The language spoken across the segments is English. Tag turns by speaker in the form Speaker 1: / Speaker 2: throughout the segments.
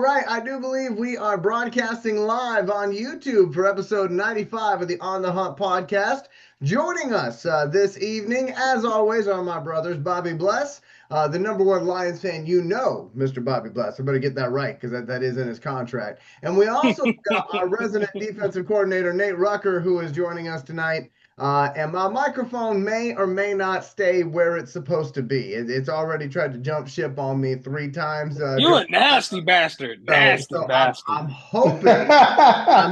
Speaker 1: All right, I do believe we are broadcasting live on YouTube for episode 95 of the On the Hunt podcast. Joining us this evening, as always, are my brothers, Bobby Bless, the number one Lions fan, Mr. Bobby Bless. I better get that right because that is in his contract. And we also got our resident defensive coordinator, Nate Rucker, who is joining us tonight. And my microphone may or may not stay where it's supposed to be. It's already tried to jump ship on me 3 times.
Speaker 2: You a nasty bastard. Nasty
Speaker 1: So
Speaker 2: bastard.
Speaker 1: I'm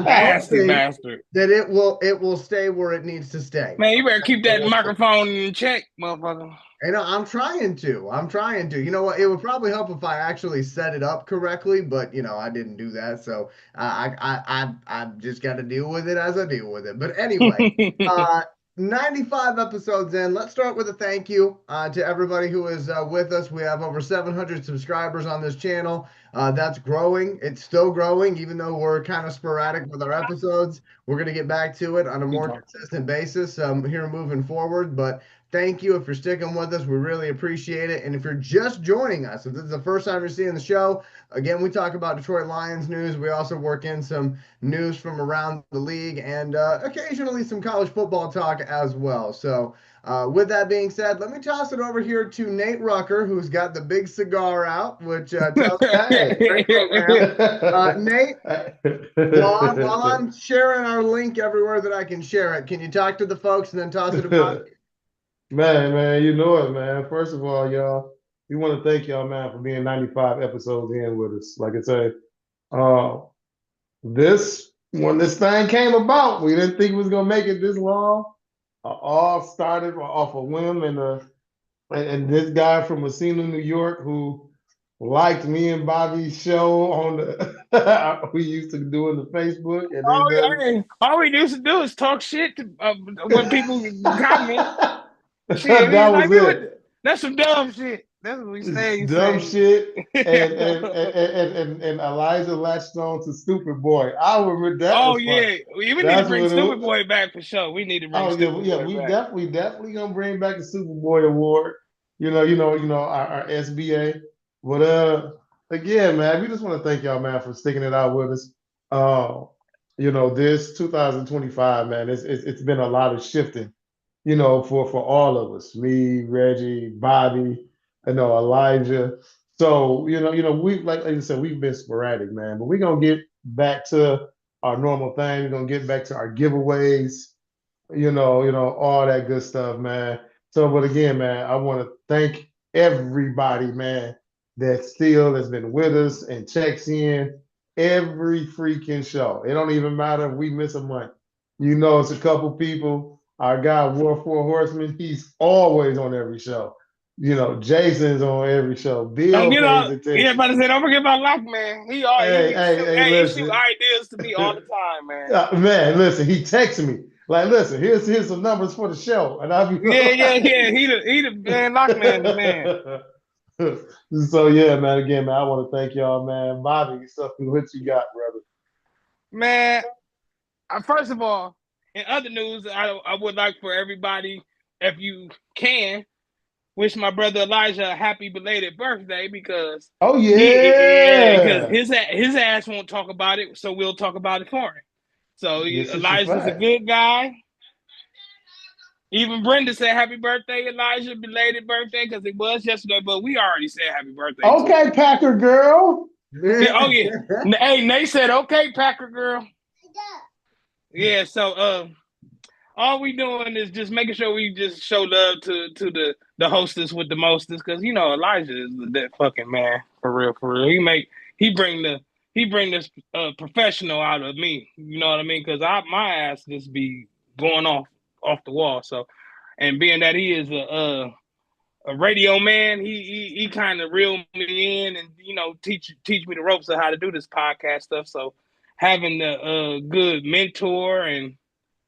Speaker 2: Nasty
Speaker 1: hoping
Speaker 2: bastard.
Speaker 1: that it will stay where it needs to stay.
Speaker 2: Man, you better keep that microphone in check, motherfucker.
Speaker 1: You know, I'm trying to. I'm trying to. You know what? It would probably help if I actually set it up correctly, but I didn't do that, so I just got to deal with it as I deal with it. But anyway, 95 episodes in. Let's start with a thank you to everybody who is with us. We have over 700 subscribers on this channel. That's growing. It's still growing, even though we're kind of sporadic with our episodes. We're going to get back to it on a more consistent basis here moving forward. But thank you if you're sticking with us. We really appreciate it. And if you're just joining us, if this is the first time you're seeing the show, again, we talk about Detroit Lions news. We also work in some news from around the league and occasionally some college football talk as well. So with that being said, let me toss it over here to Nate Rucker, who's got the big cigar out, which tells great program. Nate, while I'm sharing our link everywhere that I can share it, can you talk to the folks and then toss it about?
Speaker 3: Man, you know it, man. First of all, y'all, we want to thank y'all, man, for being 95 episodes in with us. Like I say, when this thing came about, we didn't think it was gonna make it this long. All started off a whim, and this guy from Messina, New York, who liked me and Bobby's show on the we used to do in the Facebook. And
Speaker 2: all we used to do is talk shit to, when people comment.
Speaker 3: Shit, that was it.
Speaker 2: That's some dumb shit. That's what we say.
Speaker 3: Dumb shit. And Elijah latched on to Stupid Boy. I remember that.
Speaker 2: Oh yeah, we need to bring Stupid Boy back for sure. We need to bring.
Speaker 3: We definitely gonna bring back the Stupid Boy Award. You know, our SBA. But again, man, we just want to thank y'all, man, for sticking it out with us. This 2025, man, it's been a lot of shifting. For all of us, me, Reggie, Bobby, Elijah. So, we like you said, we've been sporadic, man, but we're gonna get back to our normal thing. We're gonna get back to our giveaways, all that good stuff, man. So, but again, man, I want to thank everybody, man, that still has been with us and checks in every freaking show. It don't even matter if we miss a month. It's a couple people. Our guy, War Four Horsemen, he's always on every show. Jason's on every show. Bill pays attention.
Speaker 2: Yeah, but I said, don't forget about Lockman. He shoot ideas to me all the time, man.
Speaker 3: Man, listen, he texts me. Like, listen, here's some numbers for the show. And I'll be
Speaker 2: yeah. He the man, Lockman, the
Speaker 3: man. So yeah, man, again, man, I want to thank y'all, man. Bobby, what you got, brother?
Speaker 2: Man, first of all, in other news, I would like for everybody, if you can, wish my brother Elijah a happy belated birthday because because his ass won't talk about it, so we'll talk about it for him. So Elijah's a good guy. Even Brenda said happy birthday, Elijah, belated birthday, because it was yesterday, but we already said happy birthday.
Speaker 3: Okay, Packer girl.
Speaker 2: Oh yeah. Hey, Nate said okay, Packer girl. Yeah, so all we doing is just making sure we just show love to the hostess with the mostest, because Elijah is that fucking man for real. He bring this professional out of me. You know what I mean? Because my ass just be going off the wall. So, and being that he is a radio man, he kind of reeled me in and teach me the ropes of how to do this podcast stuff. So having the good mentor and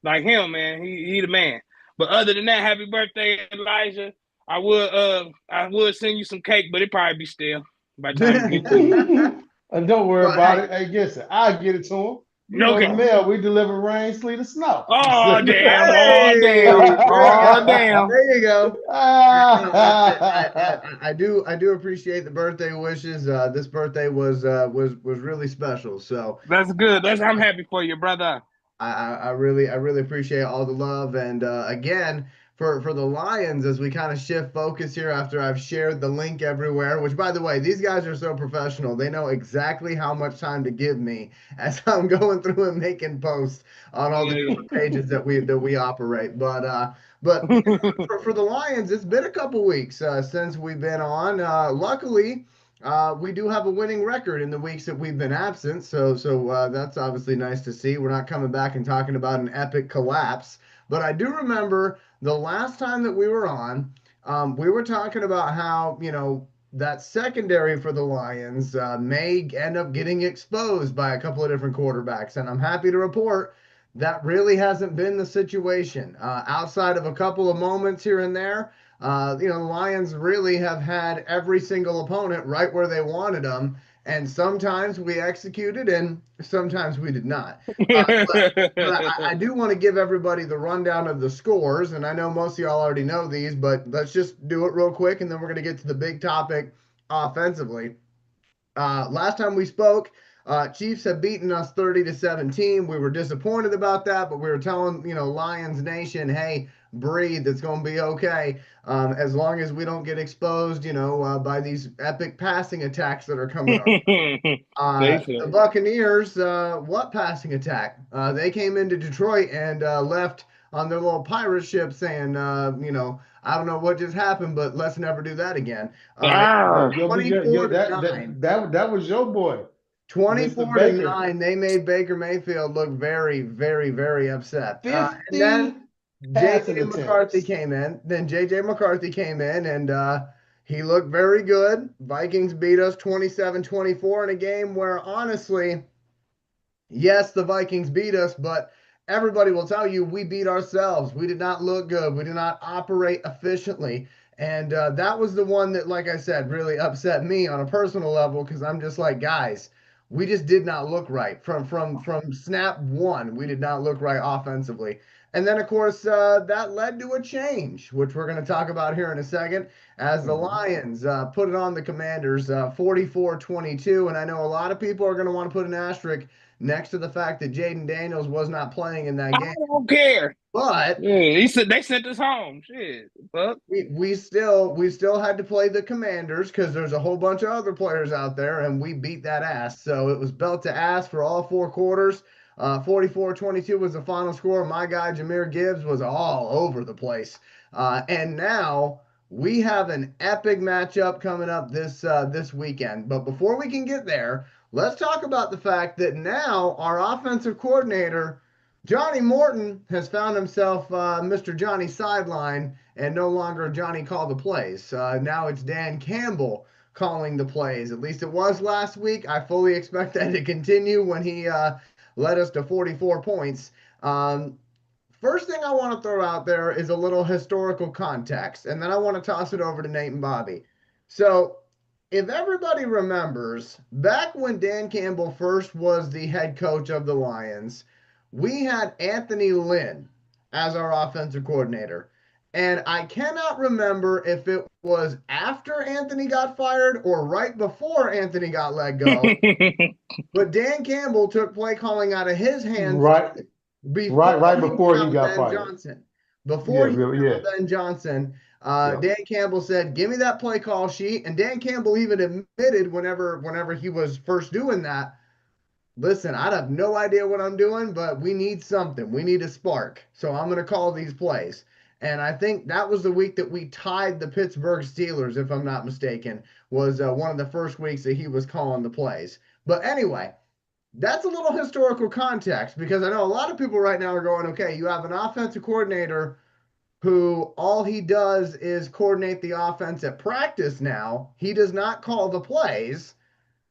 Speaker 2: like him, man, he the man. But other than that, happy birthday, Elijah. I would send you some cake, but it probably be stale by the time you get to it.
Speaker 3: And don't worry about it. Hey, guess it. I'll get it to him.
Speaker 2: Okay.
Speaker 3: The mail, we deliver rain, sleet, or snow.
Speaker 2: Oh damn!
Speaker 1: Hey,
Speaker 2: Oh damn! Oh damn!
Speaker 1: there you go. I do appreciate the birthday wishes. This birthday was really special. So
Speaker 2: That's good. I'm happy for you, brother.
Speaker 1: I really appreciate all the love. And again, for the Lions, as we kind of shift focus here after I've shared the link everywhere, which by the way, these guys are so professional. They know exactly how much time to give me as I'm going through and making posts on all the different pages that we operate. But you know, for the Lions, it's been a couple weeks since we've been on. Luckily, we do have a winning record in the weeks that we've been absent, so that's obviously nice to see. We're not coming back and talking about an epic collapse, but I do remember the last time that we were on, we were talking about how that secondary for the Lions may end up getting exposed by a couple of different quarterbacks, and I'm happy to report that really hasn't been the situation. Outside of a couple of moments here and there, the Lions really have had every single opponent right where they wanted them. And sometimes we executed and sometimes we did not. But I do want to give everybody the rundown of the scores. And I know most of y'all already know these, but let's just do it real quick. And then we're going to get to the big topic offensively. Last time we spoke, Chiefs have beaten us 30-17. We were disappointed about that, but we were telling, Lions Nation, hey, breathe. It's going to be okay. As long as we don't get exposed, by these epic passing attacks that are coming up. The Buccaneers, what passing attack? They came into Detroit and left on their little pirate ship saying, I don't know what just happened, but let's never do that again. 24-9.
Speaker 3: That was your boy.
Speaker 1: 24-9. They made Baker Mayfield look very, very, very upset. And then JJ McCarthy came in. And he looked very good. Vikings beat us 27-24 in a game where honestly, yes, the Vikings beat us, but everybody will tell you we beat ourselves. We did not look good. We did not operate efficiently. And that was the one that, like I said, really upset me on a personal level because I'm just like, guys, we just did not look right. From snap one, we did not look right offensively. And then, of course, that led to a change, which we're going to talk about here in a second, as the Lions put it on the Commanders 44-22. And I know a lot of people are going to want to put an asterisk next to the fact that Jaden Daniels was not playing in that game.
Speaker 2: I don't care.
Speaker 1: But
Speaker 2: yeah, they sent us home. Shit. Fuck.
Speaker 1: We still had to play the Commanders because there's a whole bunch of other players out there, and we beat that ass. So it was belt to ass for all four quarters. 44-22 was the final score. My guy Jahmyr Gibbs was all over the place. And now we have an epic matchup coming up this weekend. But before we can get there, let's talk about the fact that now our offensive coordinator, Johnny Morton, has found himself Mr. Johnny Sideline and no longer Johnny Call the Plays. Now it's Dan Campbell calling the plays. At least it was last week. I fully expect that to continue when he led us to 44 points. First thing I want to throw out there is a little historical context, and then I want to toss it over to Nate and Bobby. So if everybody remembers, back when Dan Campbell first was the head coach of the Lions, we had Anthony Lynn as our offensive coordinator. And I cannot remember if it was after Anthony got fired or right before Anthony got let go. But Dan Campbell took play calling out of his hands
Speaker 3: right before he got fired.
Speaker 1: Ben Johnson, Dan Campbell said, "Give me that play call sheet." And Dan Campbell even admitted whenever he was first doing that, listen, I have no idea what I'm doing, but we need something. We need a spark. So I'm going to call these plays. And I think that was the week that we tied the Pittsburgh Steelers, if I'm not mistaken, was one of the first weeks that he was calling the plays. But anyway, that's a little historical context because I know a lot of people right now are going, okay, you have an offensive coordinator who all he does is coordinate the offense at practice now. He does not call the plays.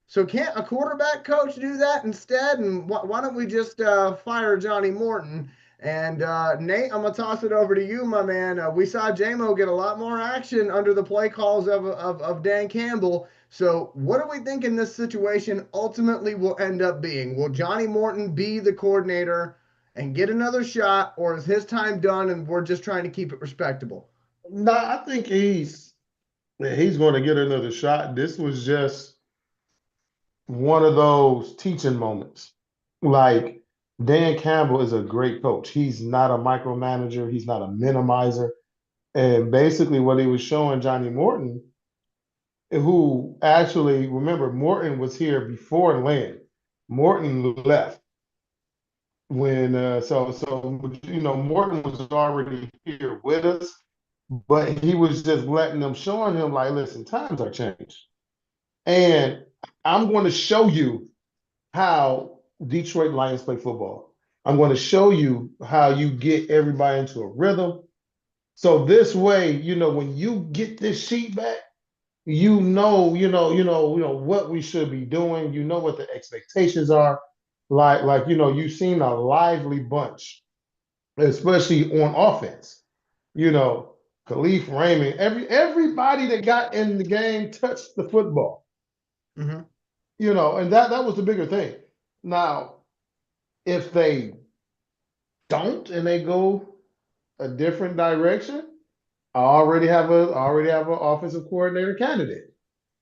Speaker 1: So can't a quarterback coach do that instead? And why don't we just fire Johnny Morton? And Nate, I'm going to toss it over to you, my man. We saw J-Mo get a lot more action under the play calls of Dan Campbell. So, what do we think in this situation ultimately will end up being? Will Johnny Morton be the coordinator and get another shot, or is his time done and we're just trying to keep it respectable?
Speaker 3: No, I think he's going to get another shot. This was just one of those teaching moments. Like Dan Campbell is a great coach. He's not a micromanager. He's not a minimizer. And basically, what he was showing Johnny Morton, who actually remember Morton was here before Lynn. Morton left when Morton was already here with us, but he was just letting them showing him like, listen, times are changed, and I'm going to show you how Detroit Lions play football. I'm going to show you how you get everybody into a rhythm. So this way, when you get this sheet back, what we should be doing. You know what the expectations are. You've seen a lively bunch, especially on offense. Khalif Raymond, everybody that got in the game touched the football.
Speaker 1: Mm-hmm.
Speaker 3: And that was the bigger thing. Now, if they don't and they go a different direction, I already have an offensive coordinator candidate.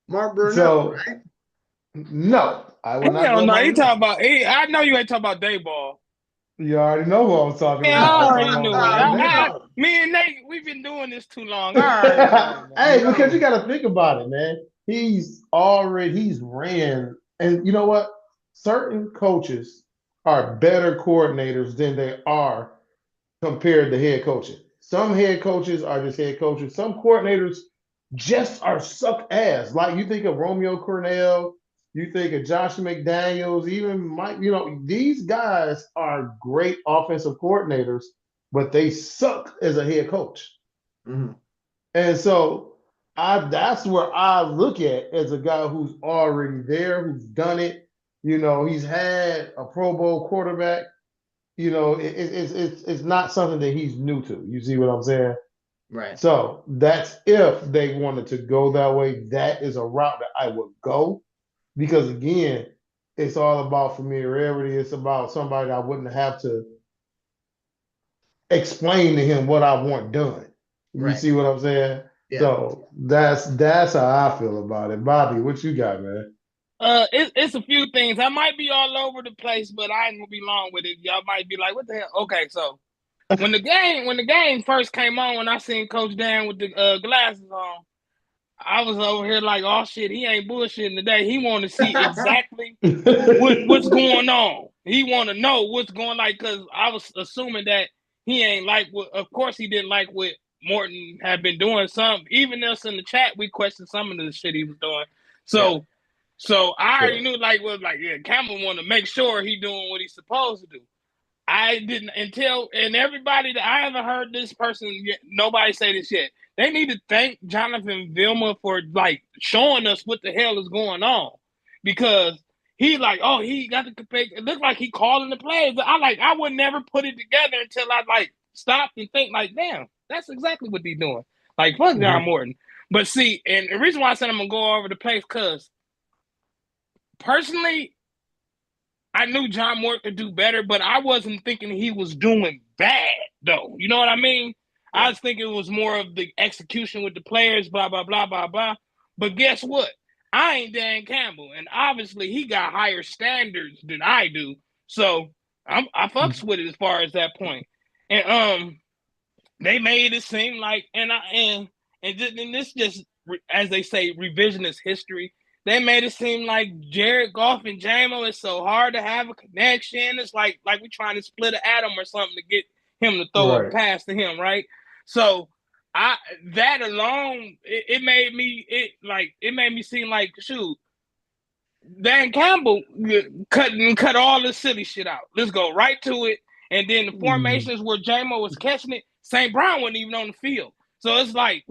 Speaker 1: Mark Brunell, right?
Speaker 3: No, I will not.
Speaker 2: Hell no, you talking about? I know you ain't talking about Dayball.
Speaker 3: You already know who I'm talking
Speaker 2: Yeah,
Speaker 3: about.
Speaker 2: I already knew it. Me and Nate, we've been doing this too long. All right.
Speaker 3: Hey, because you got to think about it, man. He's ran, and you know what? Certain coaches are better coordinators than they are compared to head coaching. Some head coaches are just head coaches. Some coordinators just are suck ass. Like you think of Romeo Cornell, you think of Josh McDaniels, even Mike. These guys are great offensive coordinators, but they suck as a head coach.
Speaker 1: Mm-hmm.
Speaker 3: And so that's where I look at as a guy who's already there, who's done it. He's had a Pro Bowl quarterback. It's not something that he's new to. You see what I'm saying?
Speaker 1: Right.
Speaker 3: So that's if they wanted to go that way. That is a route that I would go because, again, it's all about familiarity. It's about somebody I wouldn't have to explain to him what I want done. You see what I'm saying? Yeah. So that's how I feel about it. Bobby, what you got, man?
Speaker 2: It's a few things. I might be all over the place, but I ain't gonna be long with it. Y'all might be like, "What the hell?" Okay, so when the game first came on, when I seen Coach Dan with the glasses on, I was over here like, "Oh shit, he ain't bullshitting today. He want to see exactly what's going on. He want to know what's going on." Because I was assuming that he ain't like what. Of course, he didn't like what Morton had been doing. Even us in the chat, we questioned some of the shit he was doing. So. Yeah. So I already knew, Campbell want to make sure he doing what he's supposed to do. I didn't and everybody that I haven't heard this person yet, nobody say this yet. They need to thank Jonathan Vilma for showing us what the hell is going on, because he got the it looked like he calling the plays. But I would never put it together until I stopped and think damn, that's exactly what he's doing. Fuck John Morton. But see, and the reason why I said I'm gonna go over the place because. Personally, I knew John Morton could do better, but I wasn't thinking he was doing bad, though. You know what I mean? Yeah. I was thinking it was more of the execution with the players, blah, blah, blah, blah, blah. But guess what? I ain't Dan Campbell, and obviously he got higher standards than I do. So I fucks with it as far as that point. And they made it seem like, and this just, as they say, revisionist history. They made it seem like Jared Goff and J-Mo is so hard to have a connection. It's like we trying to split an atom or something to get him to throw a pass to him, right? So that alone, it made me seem like, shoot, Dan Campbell cut all this silly shit out. Let's go right to it. And then the formations where J-Mo was catching it, St. Brown wasn't even on the field. So it's like,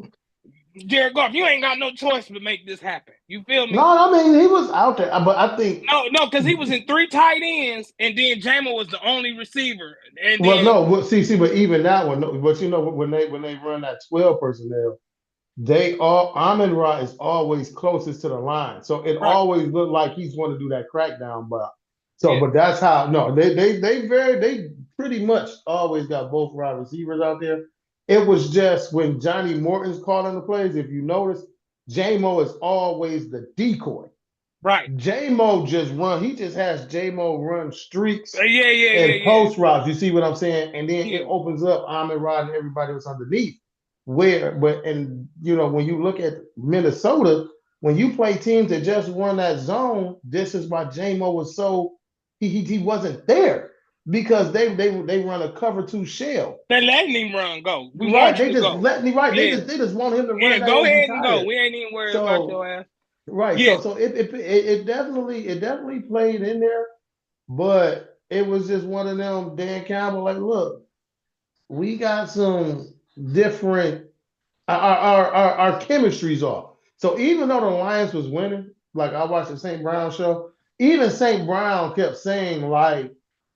Speaker 2: Jared Goff, you ain't got no choice to make this happen. You feel me?
Speaker 3: No, I mean, he was out there, but I think
Speaker 2: no, because he was in 3 tight ends, and then J-Mo was the only receiver.
Speaker 3: But even that one, but when they run that 12 personnel, Amon-Ra is always closest to the line. So it
Speaker 2: Right.
Speaker 3: always looked like he's going to do that crackdown. But
Speaker 2: Yeah.
Speaker 3: but that's how they pretty much always got both wide receivers out there. It was just when Johnny Morton's calling the plays, if you notice, J-Mo is always the decoy.
Speaker 2: Right.
Speaker 3: J-Mo just run. He just has J-Mo run streaks
Speaker 2: Yeah.
Speaker 3: and post routes. You see what I'm saying? And then
Speaker 2: Yeah.
Speaker 3: it opens up Amon-Ra and everybody else underneath. When you look at Minnesota, when you play teams that just run that zone, this is why J-Mo was so he wasn't there because they run a cover 2 shell.
Speaker 2: They're letting him run, go. We
Speaker 3: Right,
Speaker 2: want
Speaker 3: they
Speaker 2: you to
Speaker 3: just
Speaker 2: go.
Speaker 3: let me right.
Speaker 2: Yeah.
Speaker 3: They just want him to run
Speaker 2: Yeah,
Speaker 3: it
Speaker 2: go
Speaker 3: out and be
Speaker 2: ahead and go.
Speaker 3: tired.
Speaker 2: We ain't even worried about your ass.
Speaker 3: Right.
Speaker 2: Yeah.
Speaker 3: So it definitely played in there, but it was just one of them. Dan Campbell, like, look, we got some different. Our chemistry's off. So even though the Lions was winning, like I watched the St. Brown show, even St. Brown kept saying like,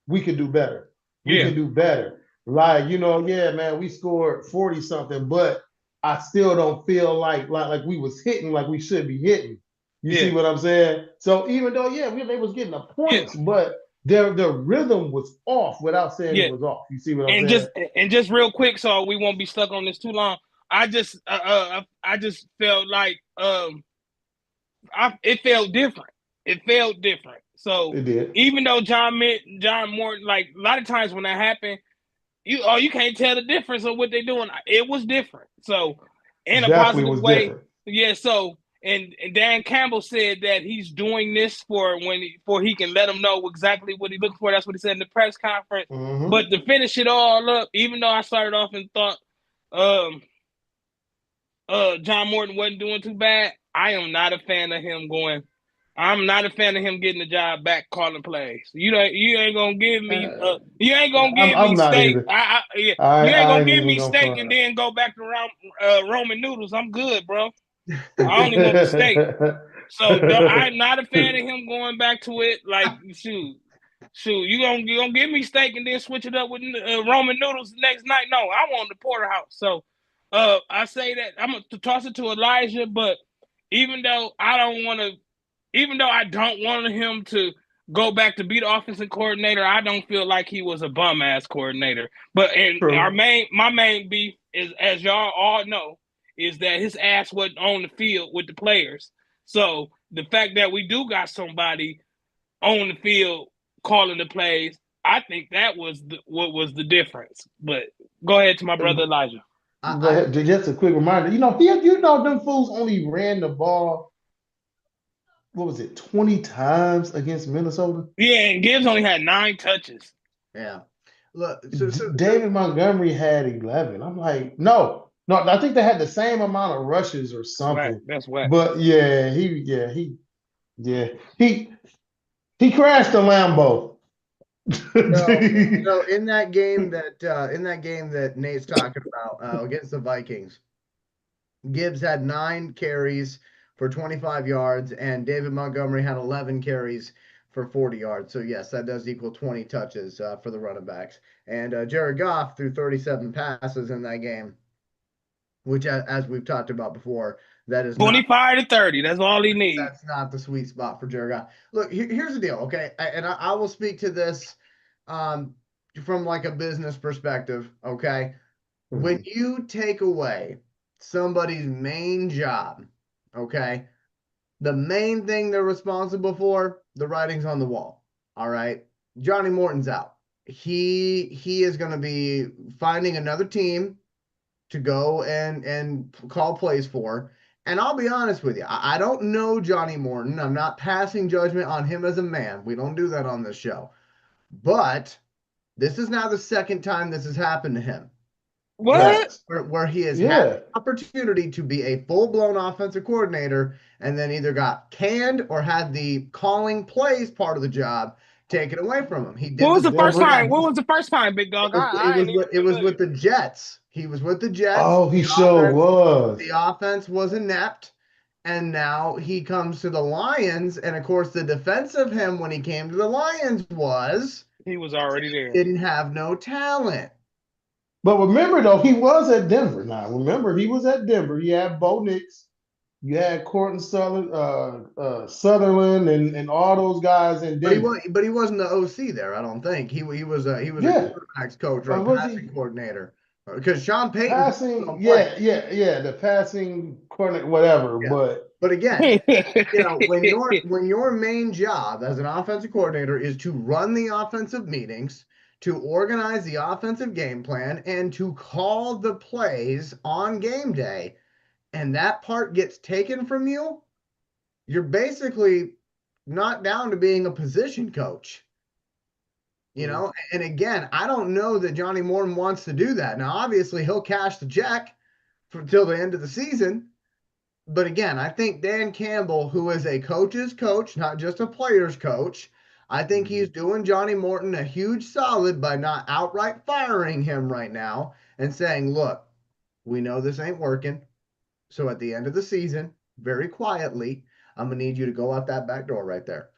Speaker 3: we could do better. We
Speaker 2: Yeah.
Speaker 3: can do better. Like, yeah, man, we scored 40 something, but I still don't feel like we was hitting like we should be hitting. You see what I'm saying? So even though, they was getting the points, but their rhythm was off without saying it was off. You see what I'm saying?
Speaker 2: And just real quick, so we won't be stuck on this too long. I just felt like it felt different. It felt different. So
Speaker 3: It did.
Speaker 2: even though John Morton, like a lot of times when that happened, you can't tell the difference of what they're doing. It was different. So in a
Speaker 3: Definitely
Speaker 2: positive
Speaker 3: was
Speaker 2: way,
Speaker 3: different.
Speaker 2: yeah. So and Dan Campbell said that he's doing this for he can let them know exactly what he looks for. That's what he said in the press conference.
Speaker 3: Mm-hmm.
Speaker 2: But to finish it all up, even though I started off and thought John Morton wasn't doing too bad, I am not a fan of him going. I'm not a fan of him getting the job back calling plays. You ain't gonna give me you ain't gonna give me steak. You ain't gonna give me steak and then go back to Roman noodles. I'm good, bro. I only want the steak. So I'm not a fan of him going back to it. Like shoot, you gonna give me steak and then switch it up with Roman noodles the next night? No, I want the porterhouse. So I say that I'm gonna toss it to Elijah, but even though I don't want him to go back to be the offensive coordinator, I don't feel like he was a bum ass coordinator. But my main beef is, as y'all all know, is that his ass wasn't on the field with the players. So the fact that we do got somebody on the field calling the plays, I think that was what was the difference. But go ahead to my brother Elijah.
Speaker 3: Just a quick reminder, them fools only ran the ball, what was it, 20 times against Minnesota?
Speaker 2: Yeah, and Gibbs only had 9 touches.
Speaker 1: Yeah. Look,
Speaker 3: David Montgomery had 11. I'm like, no, I think they had the same amount of rushes or something.
Speaker 2: That's whack.
Speaker 3: But he crashed the Lambo.
Speaker 1: No, in that game that Nate's talking about against the Vikings, Gibbs had 9 carries for 25 yards, and David Montgomery had 11 carries for 40 yards. So yes, that does equal 20 touches for the running backs. And Jared Goff threw 37 passes in that game, which, as we've talked about before, that is
Speaker 2: 25 to 30. That's all he needs.
Speaker 1: That's not the sweet spot for Jared Goff. Look, here's the deal, okay? I will speak to this from like a business perspective, okay? Mm-hmm. When you take away somebody's main job, okay, the main thing they're responsible for, the writing's on the wall, all right? Johnny Morton's out. He is going to be finding another team to go and call plays for. And I'll be honest with you, I don't know Johnny Morton. I'm not passing judgment on him as a man. We don't do that on this show. But this is now the second time this has happened to him.
Speaker 2: What?
Speaker 1: Where he has had the opportunity to be a full-blown offensive coordinator and then either got canned or had the calling plays part of the job taken away from him. He did.
Speaker 2: What was the first time? What was the first time, big dog?
Speaker 1: It was with the Jets. He was with the Jets.
Speaker 3: Oh, he sure was.
Speaker 1: The offense was inept, and now he comes to the Lions, and of course the defense of him when he came to the Lions was
Speaker 2: he was already there.
Speaker 1: Didn't have no talent.
Speaker 3: But remember, though, he was at Denver. Now, remember, he was at Denver. He had Bo Nix. You had Corton Sutherland, and all those guys in Denver.
Speaker 1: But he wasn't the OC there. I don't think he was a
Speaker 3: Yeah,
Speaker 1: quarterbacks coach or a
Speaker 3: was
Speaker 1: passing
Speaker 3: he
Speaker 1: coordinator. Because Sean Payton
Speaker 3: passing?
Speaker 1: don't play.
Speaker 3: Yeah. The passing coordinator, whatever.
Speaker 1: Yeah.
Speaker 3: But
Speaker 1: But again, when your main job as an offensive coordinator is to run the offensive meetings, to organize the offensive game plan, and to call the plays on game day, and that part gets taken from you, you're basically not down to being a position coach. And again, I don't know that Johnny Morton wants to do that. Now, obviously, he'll cash the check till the end of the season. But again, I think Dan Campbell, who is a coach's coach, not just a player's coach, I think he's doing Johnny Morton a huge solid by not outright firing him right now and saying, look, we know this ain't working. So at the end of the season, very quietly, I'm going to need you to go out that back door right there.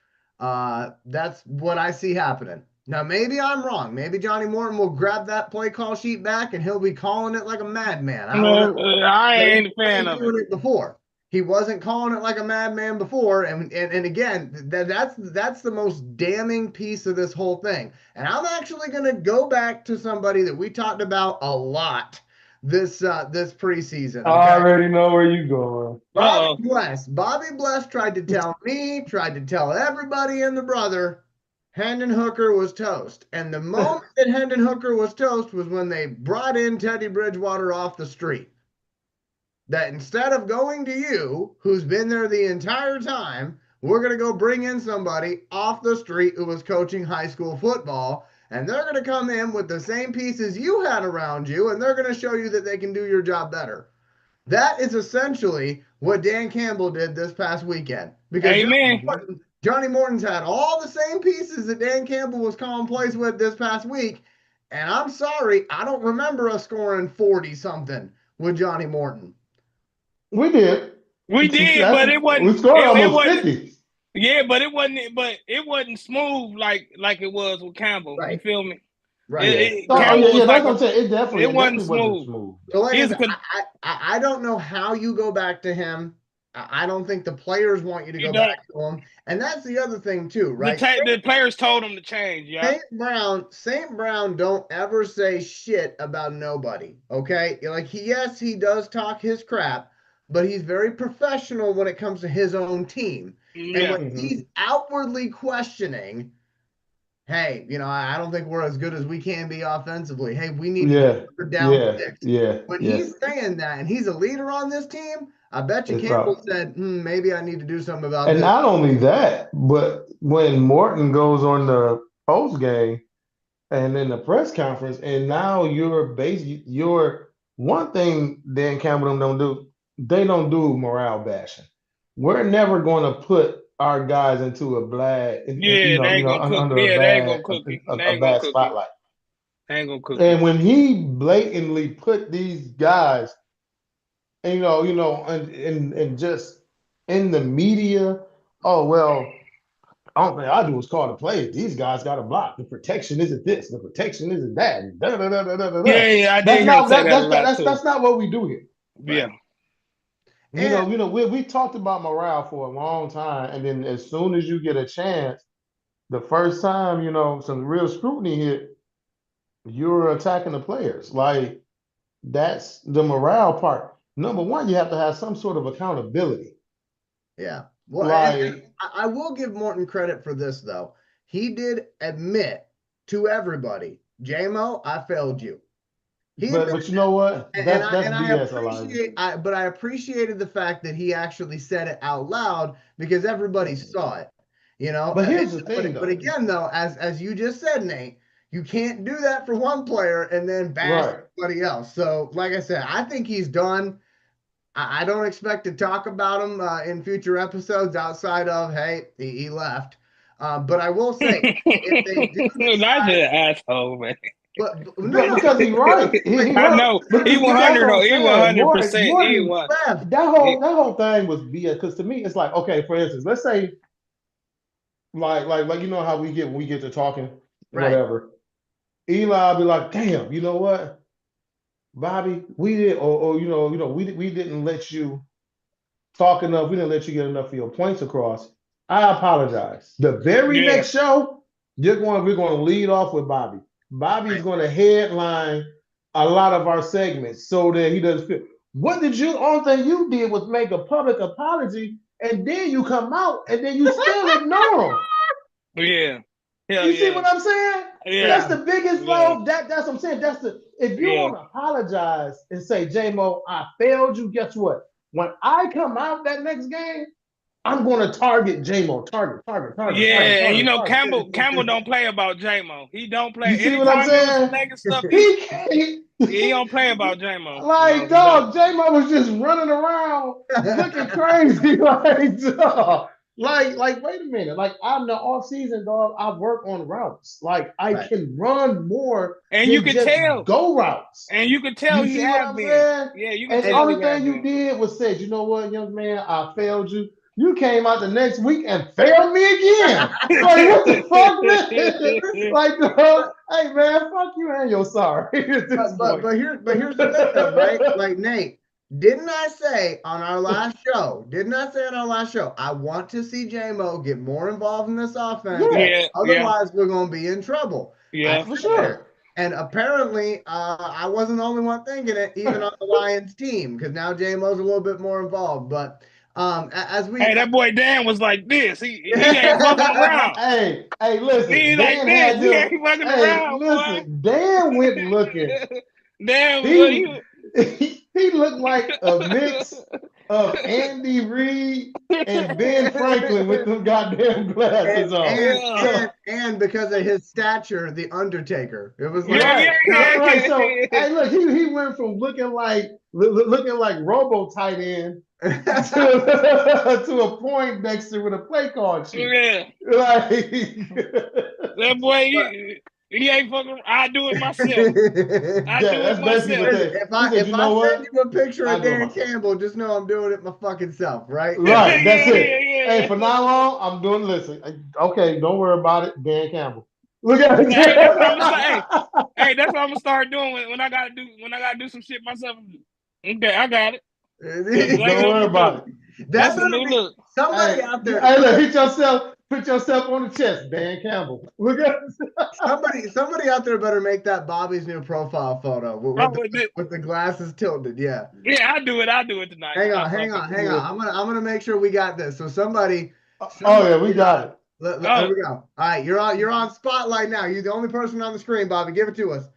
Speaker 1: That's what I see happening. Now, maybe I'm wrong. Maybe Johnny Morton will grab that play call sheet back and he'll be calling it like a madman. I don't know.
Speaker 2: I ain't a fan of
Speaker 1: it before. He wasn't calling it like a madman before, and again, that's the most damning piece of this whole thing. And I'm actually going to go back to somebody that we talked about a lot this preseason. Okay?
Speaker 3: I already know where you're going.
Speaker 1: Bobby Bless tried to tell me, tried to tell everybody and the brother, Hendon Hooker was toast. And the moment that Hendon Hooker was toast was when they brought in Teddy Bridgewater off the street. That instead of going to you, who's been there the entire time, we're going to go bring in somebody off the street who was coaching high school football, and they're going to come in with the same pieces you had around you, and they're going to show you that they can do your job better. That is essentially what Dan Campbell did this past weekend. Because Johnny Morton's had all the same pieces that Dan Campbell was calling plays with this past week, and I'm sorry, I don't remember us scoring 40-something with Johnny Morton.
Speaker 3: We did.
Speaker 2: But it wasn't.
Speaker 3: We scored almost 50.
Speaker 2: Yeah, but it wasn't smooth like it was with Campbell.
Speaker 1: Right.
Speaker 2: You feel me?
Speaker 1: Right.
Speaker 3: That's what I'm saying. It
Speaker 2: wasn't smooth.
Speaker 1: So I don't know how you go back to him. I don't think the players want you to go back to him. And that's the other thing too, right?
Speaker 2: The players told him to change, yeah.
Speaker 1: St. Brown don't ever say shit about nobody, okay? Like, yes, he does talk his crap, but he's very professional when it comes to his own team. Yeah. And when he's outwardly questioning, hey, I don't think we're as good as we can be offensively. Hey, we need to down 6. When he's saying that and he's a leader on this team, I bet you Campbell said, maybe I need to do something about this.
Speaker 3: And not only that, but when Morton goes on the post game and in the press conference, and now you're one thing Dan Campbell don't do, they don't do morale bashing. We're never going to put our guys into a bad, under a bad spotlight.
Speaker 2: They ain't gonna cook.
Speaker 3: And when he blatantly put these guys, and just in the media, oh well, all I do is call the plays. These guys got to block. The protection isn't this. The protection isn't that.
Speaker 2: Yeah, I did
Speaker 3: that's not what we do here.
Speaker 2: Yeah.
Speaker 3: We talked about morale for a long time, and then as soon as you get a chance, the first time some real scrutiny hit, you're attacking the players. Like, that's the morale part. Number one, you have to have some sort of accountability.
Speaker 1: Yeah. Well, I will give Morton credit for this, though. He did admit to everybody, J-Mo, I failed you.
Speaker 3: But you know what? That's BS, Elijah.
Speaker 1: But I appreciated the fact that he actually said it out loud because everybody saw it.
Speaker 3: But here's the thing,
Speaker 1: but again, though, as you just said, Nate, you can't do that for one player and then bash everybody else. So, like I said, I think he's done. I don't expect to talk about him in future episodes outside of, hey, he left. But I will say, if they do
Speaker 2: that's an asshole, man.
Speaker 1: But
Speaker 3: because he's right.
Speaker 2: I know. He 100%. He 100%.
Speaker 3: That whole thing was BS. Because to me, it's like, okay, for instance, let's say, like how we get when we get to talking, whatever. Eli be like, damn, you know what? Bobby, we did, or we didn't let you talk enough. We didn't let you get enough of your points across. I apologize. The very
Speaker 2: Yeah.
Speaker 3: next show, we're going to lead off with Bobby. Bobby's going to headline a lot of our segments so that he doesn't feel. What did you? Only thing you did was make a public apology, and then you come out, and then you still ignore him.
Speaker 2: Yeah. Hell
Speaker 3: You see what I'm saying?
Speaker 2: Yeah.
Speaker 3: That's the biggest blow. That's what I'm saying. That's the if you want to apologize and say, J-Mo, I failed you, guess what? When I come out that next game, I'm going to target J-Mo. Target.
Speaker 2: Yeah, and you know, Campbell don't play about J-Mo. He don't play.
Speaker 3: You see what I'm saying?
Speaker 2: Negative stuff,
Speaker 3: He
Speaker 2: don't play about J-Mo.
Speaker 3: Like, dog, J-Mo was just running around looking crazy. Like, dog. Like, wait a minute. Like, I'm the off season, dog. I work on routes. Like, I can run more,
Speaker 2: and you can tell
Speaker 3: go routes.
Speaker 2: And you can tell
Speaker 3: you see what I'm saying?
Speaker 2: Yeah, you can
Speaker 3: tell. And the only thing you did was say, you know what, young man, I failed you. You came out the next week and failed me again. Like, what the fuck, man? Like, dog, hey man, fuck you and your sorry.
Speaker 1: But here's the thing, though, right? Like, Nate, didn't I say on our last show? I want to see J-Mo get more involved in this offense.
Speaker 3: Yeah.
Speaker 1: Otherwise, we're gonna be in trouble.
Speaker 2: Yeah,
Speaker 3: for sure.
Speaker 1: And apparently, I wasn't the only one thinking it, even on the Lions team, because now J-Mo's a little bit more involved. But
Speaker 2: that boy Dan was like this. He ain't fucking around.
Speaker 3: Hey, listen.
Speaker 2: He
Speaker 3: Dan
Speaker 2: like this. He ain't fucking around.
Speaker 3: Listen, boy. Dan went looking.
Speaker 2: Dan,
Speaker 3: he looked like a mix of Andy Reid and Ben Franklin with them goddamn glasses on.
Speaker 1: And because of his stature, the Undertaker. It was
Speaker 3: like right. So hey, look, he went from looking like Robo tight end to a point next to with a play card sheet.
Speaker 2: Yeah.
Speaker 3: Like
Speaker 2: that boy, he ain't fucking. I do it myself.
Speaker 1: If I send you a picture of Dan Campbell, just know I'm doing it my fucking self, right?
Speaker 3: Right. That's it. Hey, for now on, I'm doing. Listen, okay, don't worry about it, Dan Campbell. Look at it.
Speaker 2: Hey, that's what I'm gonna start doing when I gotta do some shit myself. Okay, I got it.
Speaker 3: Don't worry about it.
Speaker 1: That's a new look. Somebody out there.
Speaker 3: Hey, look, put yourself on the chest, Dan Campbell. Look at
Speaker 1: somebody out there better make that Bobby's new profile photo with the glasses tilted. Yeah.
Speaker 2: Yeah, I do it tonight.
Speaker 1: Hang on. I'm gonna make sure we got this. So somebody
Speaker 3: oh yeah, we got it.
Speaker 1: There we go. All right, you're on spotlight now. You're the only person on the screen, Bobby. Give it to us.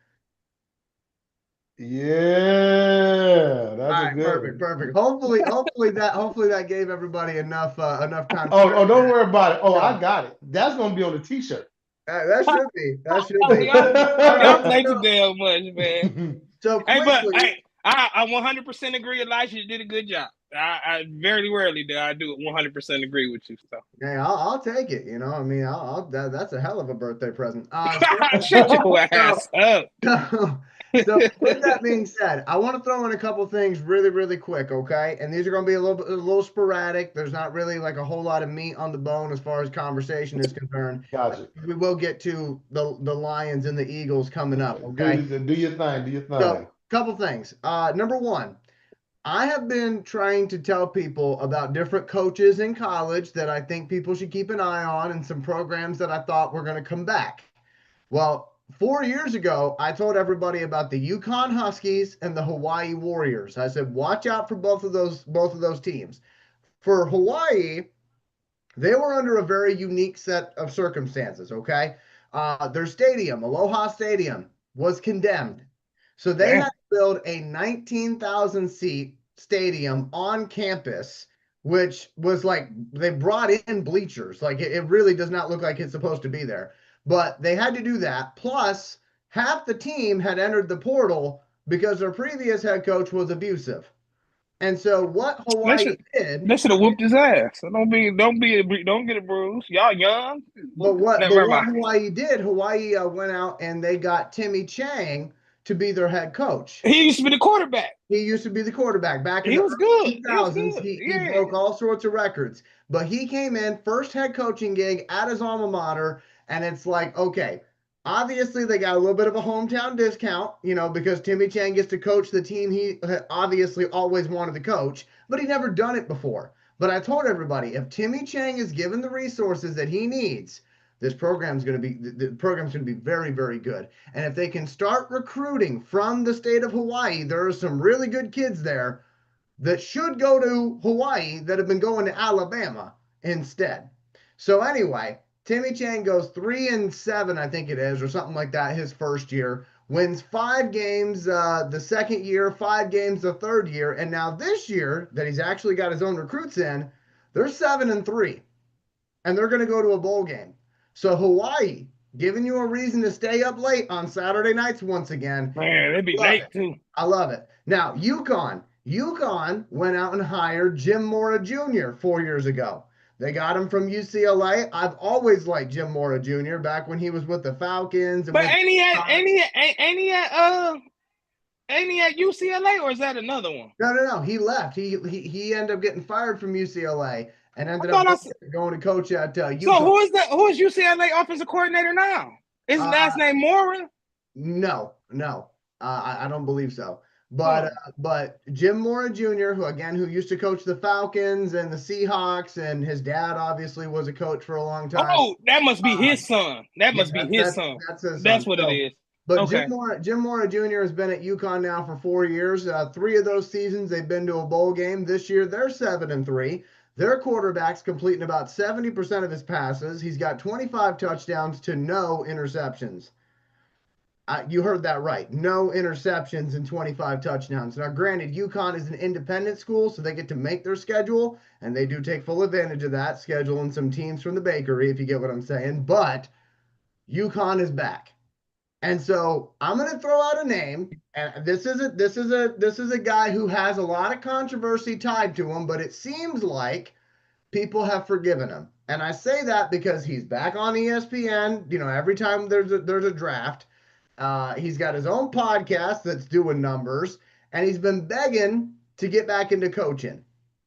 Speaker 3: Yeah, that's
Speaker 1: perfect. Hopefully that gave everybody enough time.
Speaker 3: Oh, don't worry about it. Oh, I got it. That's gonna be on the t-shirt.
Speaker 1: That should be.
Speaker 2: Y'all play too damn much, man.
Speaker 1: So quickly,
Speaker 2: I 100% agree. Elijah did a good job. I very rarely do I do 100% agree with you. So
Speaker 1: hey, I'll take it. You know, I mean, that's a hell of a birthday present.
Speaker 2: Shut your ass up.
Speaker 1: So with that being said, I want to throw in a couple things really, really quick, okay? And these are going to be a little sporadic. There's not really like a whole lot of meat on the bone as far as conversation is concerned.
Speaker 3: Gotcha.
Speaker 1: We will get to the Lions and the Eagles coming up, okay?
Speaker 3: Do your thing.
Speaker 1: So, couple things. Number one, I have been trying to tell people about different coaches in college that I think people should keep an eye on and some programs that I thought were going to come back. Well, 4 years ago, I told everybody about the UConn Huskies and the Hawaii Warriors. I said, watch out for both of those teams. For Hawaii, they were under a very unique set of circumstances, okay? Their stadium, Aloha Stadium, was condemned. So they had to build a 19,000-seat stadium on campus, which was like they brought in bleachers. Like it really does not look like it's supposed to be there. But they had to do that. Plus, half the team had entered the portal because their previous head coach was abusive. And so what Hawaii did,
Speaker 2: they should have whooped his ass. So don't get a bruise. Y'all young.
Speaker 1: But what Hawaii did, Hawaii went out and they got Timmy Chang to be their head coach.
Speaker 2: He used to be the quarterback.
Speaker 1: Back in the 2000s. He broke all sorts of records. But he came in, first head coaching gig at his alma mater. And it's like, okay, Obviously, they got a little bit of a hometown discount, because Timmy Chang gets to coach the team he obviously always wanted to coach, but he never done it before. But I told everybody, if Timmy Chang is given the resources that he needs, this program's going to be the program's going to be very, very good. And if they can start recruiting from the state of Hawaii, there are some really good kids there that should go to Hawaii that have been going to Alabama instead. So anyway, Timmy Chang goes 3-7, I think it is, or something like that, his first year. Wins 5 games the second year, 5 games the third year, and now this year that he's actually got his own recruits in, they're 7-3, and they're going to go to a bowl game. So Hawaii, giving you a reason to stay up late on Saturday nights once again.
Speaker 2: Man, it'd be late too.
Speaker 1: I love it. Now, UConn went out and hired Jim Mora Jr. 4 years ago. They got him from UCLA. I've always liked Jim Mora Jr. back when he was with the Falcons.
Speaker 2: But ain't he at UCLA, or is that another one?
Speaker 1: No. He left. He ended up getting fired from UCLA and ended up going to coach at UConn.
Speaker 2: So who is UCLA offensive coordinator now? Is his last name Mora?
Speaker 1: No. I don't believe so. But Jim Mora Jr., who used to coach the Falcons and the Seahawks, and his dad obviously was a coach for a long time.
Speaker 2: Oh, that must be his son. That must be his son.
Speaker 1: That's his son.
Speaker 2: That's what it is.
Speaker 1: But okay. Jim Mora Jr. has been at UConn now for 4 years. 3 of those seasons they've been to a bowl game. This year they're 7-3. Their quarterback's completing about 70% of his passes. He's got 25 touchdowns to no interceptions. You heard that right. No interceptions and 25 touchdowns. Now, granted, UConn is an independent school, so they get to make their schedule, and they do take full advantage of that, scheduling some teams from the bakery, if you get what I'm saying. But UConn is back. And so I'm going to throw out a name, and this is a guy who has a lot of controversy tied to him, but it seems like people have forgiven him. And I say that because he's back on ESPN, every time there's a draft. He's got his own podcast that's doing numbers, and he's been begging to get back into coaching.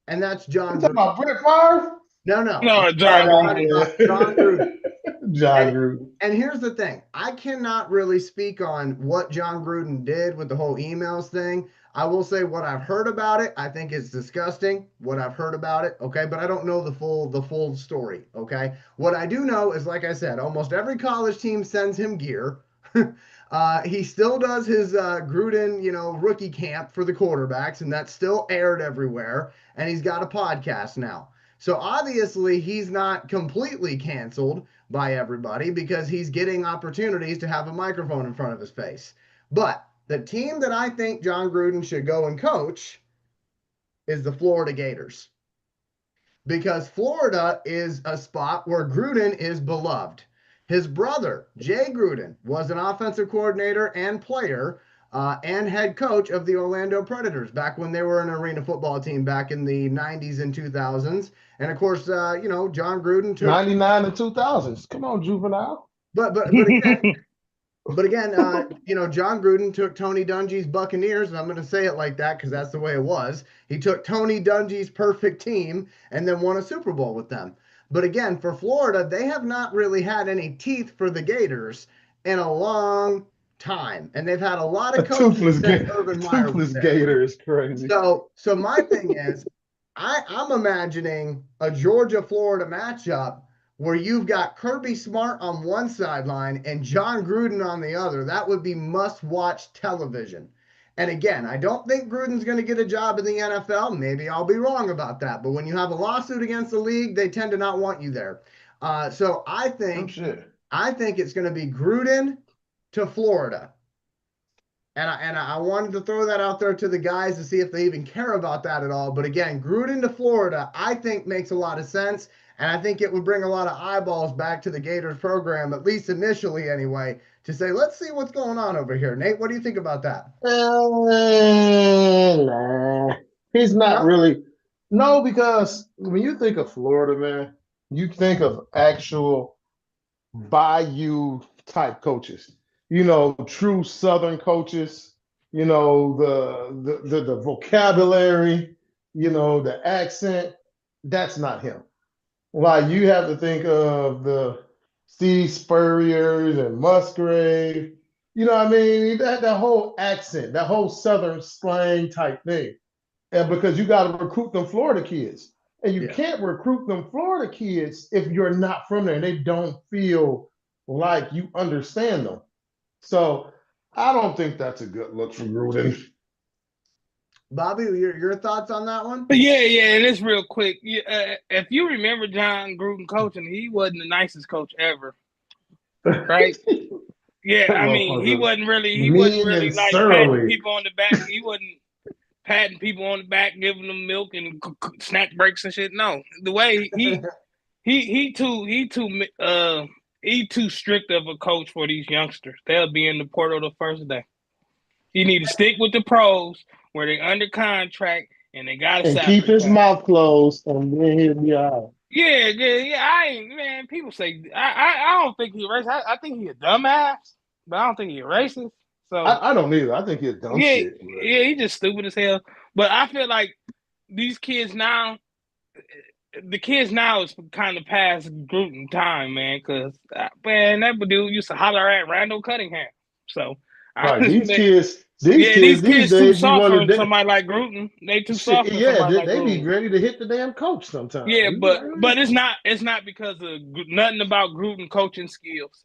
Speaker 1: And that's John Gruden.
Speaker 3: About Brett Favre?
Speaker 1: No,
Speaker 2: John
Speaker 1: Gruden.
Speaker 3: John Gruden.
Speaker 1: And here's the thing. I cannot really speak on what John Gruden did with the whole emails thing. I will say what I've heard about it. I think it's disgusting what I've heard about it. Okay. But I don't know the full story. Okay. What I do know is, like I said, almost every college team sends him gear. He still does his Gruden, rookie camp for the quarterbacks, and that's still aired everywhere. And he's got a podcast now. So obviously he's not completely canceled by everybody because he's getting opportunities to have a microphone in front of his face. But the team that I think John Gruden should go and coach is the Florida Gators. Because Florida is a spot where Gruden is beloved. His brother, Jay Gruden, was an offensive coordinator and player and head coach of the Orlando Predators back when they were an arena football team back in the 90s and 2000s. And, of course, John Gruden took
Speaker 3: 99 and 2000s. Come on, juvenile.
Speaker 1: But again, John Gruden took Tony Dungy's Buccaneers, and I'm going to say it like that because that's the way it was. He took Tony Dungy's perfect team and then won a Super Bowl with them. But again, for Florida, they have not really had any teeth for the Gators in a long time. And they've had a lot of coaches.
Speaker 3: Toothless Gator is crazy.
Speaker 1: So my thing is, I'm imagining a Georgia-Florida matchup where you've got Kirby Smart on one sideline and John Gruden on the other. That would be must-watch television. And again, I don't think Gruden's going to get a job in the NFL. Maybe I'll be wrong about that. But when you have a lawsuit against the league, they tend to not want you there. So I think it's going to be Gruden to Florida. And I wanted to throw that out there to the guys to see if they even care about that at all. But again, Gruden to Florida, I think makes a lot of sense. And I think it would bring a lot of eyeballs back to the Gators program, at least initially anyway, to say, let's see what's going on over here. Nate, what do you think about that?
Speaker 3: Nah. He's not really. No, because when you think of Florida, man, you think of actual Bayou type coaches. True Southern coaches, the vocabulary, the accent. That's not him. Like, you have to think of the Steve Spurriers and Musgrave. You know what I mean? That whole accent, that whole Southern slang type thing. And because you got to recruit them Florida kids. And you
Speaker 1: Yeah.
Speaker 3: can't recruit them Florida kids if you're not from there and they don't feel like you understand them. So I don't think that's a good look for Gruden.
Speaker 1: Bobby, your thoughts on that one?
Speaker 2: Yeah, and it's real quick. If you remember John Gruden coaching, he wasn't the nicest coach ever, right? Yeah, I mean, he wasn't really like patting people on the back. He wasn't patting people on the back, giving them milk and snack breaks and shit. No, the way he too strict of a coach for these youngsters. They'll be in the portal the first day. You need to stick with the pros where they're under contract and they got to
Speaker 3: keep his mouth closed and then he'll be all right.
Speaker 2: Yeah. I ain't, man. People say I don't think he racist. I think he a dumbass, but I don't think he a racist. So
Speaker 3: I don't either. I think he's dumb shit.
Speaker 2: Yeah, he's just stupid as hell. But I feel like these kids now, the kids now is kind of past Gruden time, man. Because man, that dude used to holler at Randall Cunningham. So
Speaker 3: right, these kids these days
Speaker 2: too soft for somebody like Gruden. They too soft for somebody like
Speaker 3: they
Speaker 2: Gruden.
Speaker 3: be ready to hit the damn coach sometimes.
Speaker 2: Yeah, but it's not because of nothing about Gruden coaching skills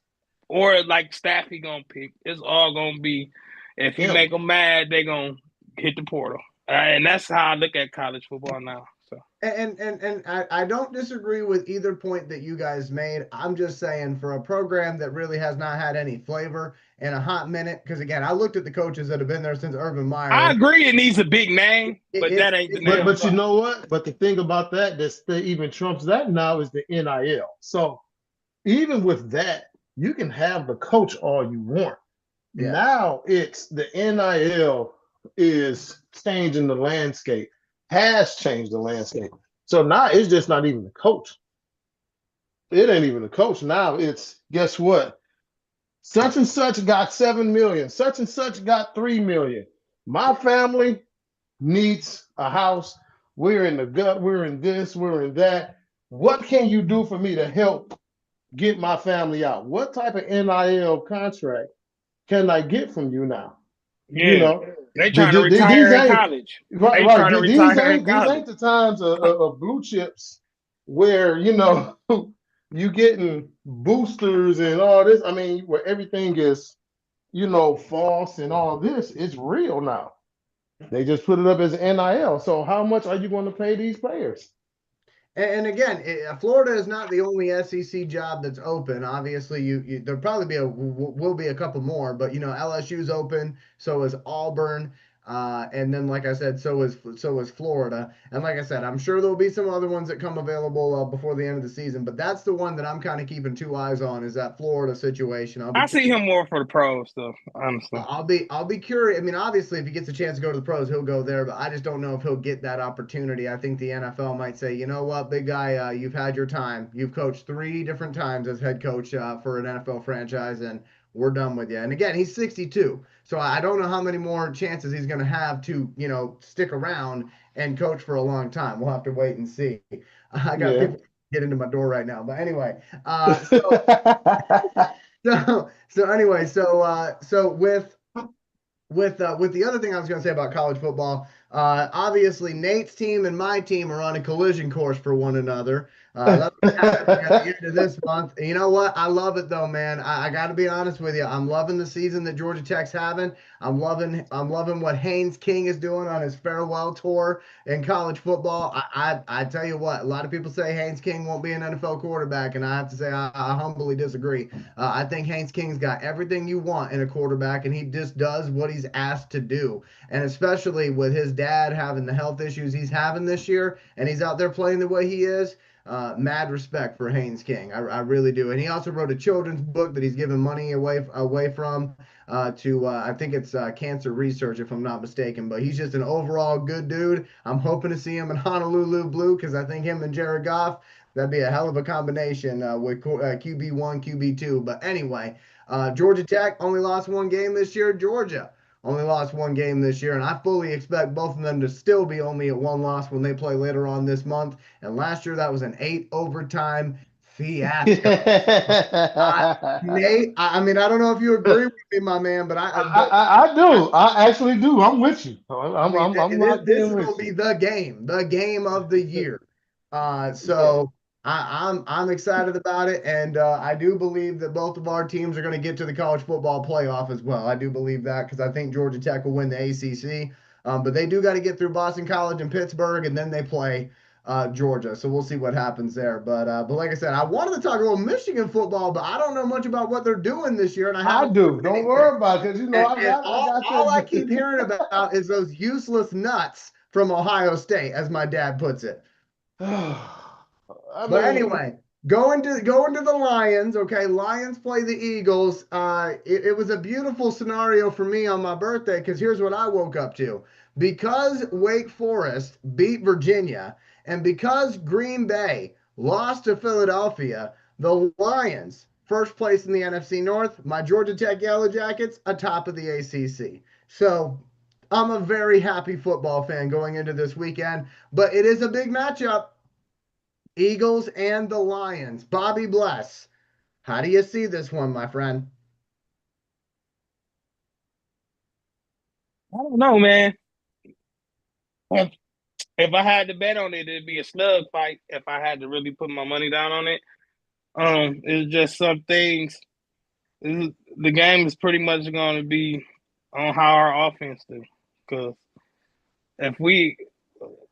Speaker 2: or like staff he gonna pick. It's all gonna be if you make them mad, they gonna hit the portal, and that's how I look at college football now. So
Speaker 1: and I don't disagree with either point that you guys made. I'm just saying for a program that really has not had any flavor in a hot minute, because again, I looked at the coaches that have been there since Urban Meyer.
Speaker 2: I agree it needs a big name, but that ain't the name.
Speaker 3: But you know what? But the thing about that even trumps that now is the NIL. So even with that, you can have the coach all you want. Yeah. Now it's the NIL is changing the landscape, has changed the landscape. So now it's just not even the coach. It ain't even the coach. Now it's, guess what? Such and such got 7 million. Such and such got 3 million. My family needs a house. We're in the gut. We're in this. We're in that. What can you do for me to help get my family out? What type of NIL contract can I get from you now?
Speaker 2: Yeah. You know, they trying to retire in college.
Speaker 3: Right. These ain't the times of blue chips where, you know, you getting boosters and all this. I mean, where everything is, you know, false and all this. It's real now. They just put it up as NIL. So how much are you going to pay these players?
Speaker 1: And again, Florida is not the only SEC job that's open. Obviously, there'll probably will be a couple more, but you know LSU's open, so is Auburn, and then like I said, so is Florida. And like I said, I'm sure there'll be some other ones that come available before the end of the season. But that's the one that I'm kind of keeping two eyes on is that Florida situation.
Speaker 2: I see him more for the pros stuff, honestly.
Speaker 1: I'll be curious. I mean, obviously, if he gets a chance to go to the pros, he'll go there. But I just don't know if he'll get that opportunity. I think the NFL might say, you know what, big guy, you've had your time. You've coached 3 different times as head coach for an NFL franchise, and we're done with you. And again, he's 62, so I don't know how many more chances he's going to have to, you know, stick around and coach for a long time. We'll have to wait and see. I got people get into my door right now, but anyway. So anyway, so with the other thing I was going to say about college football, obviously Nate's team and my team are on a collision course for one another. That's what happened at the end of this month. And you know what? I love it though, man. I got to be honest with you. I'm loving the season that Georgia Tech's having. I'm loving what Haynes King is doing on his farewell tour in college football. I tell you what, a lot of people say Haynes King won't be an NFL quarterback, and I have to say I humbly disagree. I think Haynes King's got everything you want in a quarterback, and he just does what he's asked to do. And especially with his dad having the health issues he's having this year, and he's out there playing the way he is. Mad respect for Haynes King. I really do. And he also wrote a children's book that he's giving money away from to I think it's cancer research, if I'm not mistaken. But he's just an overall good dude. I'm hoping to see him in Honolulu Blue because I think him and Jared Goff, that'd be a hell of a combination with QB1, QB2. But anyway, Georgia Tech only lost 1 game this year. Georgia only lost 1 game this year, and I fully expect both of them to still be only at 1 loss when they play later on this month. And last year, that was an 8 overtime, fiasco. Nate, I mean, I don't know if you agree with me, my man, but
Speaker 3: I do. I actually do. I'm with you.
Speaker 1: I mean,
Speaker 3: I'm locked
Speaker 1: this
Speaker 3: in
Speaker 1: is going
Speaker 3: with
Speaker 1: to be
Speaker 3: you.
Speaker 1: the game of the year.
Speaker 3: Yeah.
Speaker 1: So I'm excited about it, and I do believe that both of our teams are going to get to the college football playoff as well. I do believe that because I think Georgia Tech will win the ACC, but they do got to get through Boston College and Pittsburgh, and then they play Georgia. So we'll see what happens there. But like I said, I wanted to talk a little Michigan football, but I don't know much about what they're doing this year, and I
Speaker 3: I
Speaker 1: haven't
Speaker 3: do.
Speaker 1: heard
Speaker 3: Don't
Speaker 1: anything.
Speaker 3: worry about it, because
Speaker 1: And,
Speaker 3: I
Speaker 1: and
Speaker 3: got
Speaker 1: all I keep hearing about is those useless nuts from Ohio State, as my dad puts it.
Speaker 3: I
Speaker 1: But
Speaker 3: mean,
Speaker 1: anyway, going to the Lions. Okay, Lions play the Eagles. It was a beautiful scenario for me on my birthday because here's what I woke up to. Because Wake Forest beat Virginia and because Green Bay lost to Philadelphia, the Lions first place in the NFC North. My Georgia Tech Yellow Jackets atop of the ACC. So I'm a very happy football fan going into this weekend, but it is a big matchup. Eagles and the Lions. Bobby Bless. How do you see this one, my friend?
Speaker 2: I don't know, man. If, if I had to bet on it, it'd be a slug fight. If I had to really put my money down on it, it's just some things. The game is pretty much going to be on how our offense do. Because if we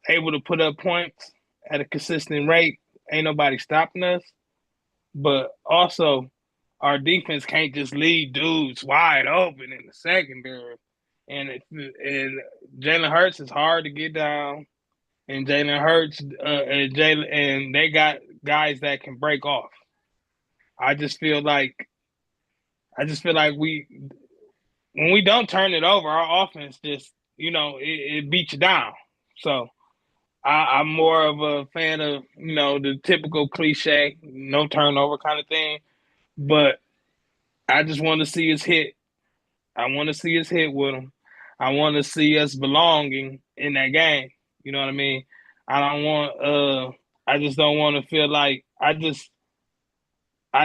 Speaker 2: able to put up points at a consistent rate, ain't nobody stopping us. But also, our defense can't just leave dudes wide open in the secondary. And Jalen Hurts is hard to get down, and Jalen Hurts and they got guys that can break off. I just feel like we when we don't turn it over, our offense just it beats you down. So I'm more of a fan of the typical cliche no turnover kind of thing, but I just want to see us hit. I want to see us hit with them. I want to see us belonging in that game. You know what I mean? I don't want. I just don't want to feel like I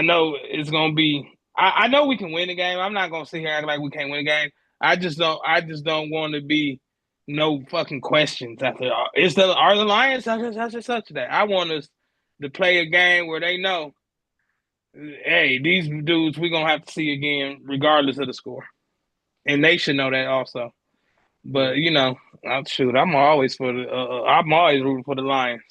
Speaker 2: know it's gonna be. I know we can win the game. I'm not gonna sit here and act like we can't win the game. I just don't. I just don't want to be no fucking questions after. Are the Lions such that? I want us to play a game where they know, hey, these dudes we're gonna have to see again, regardless of the score, and they should know that also. But I'm always for the. I'm always rooting for the Lions.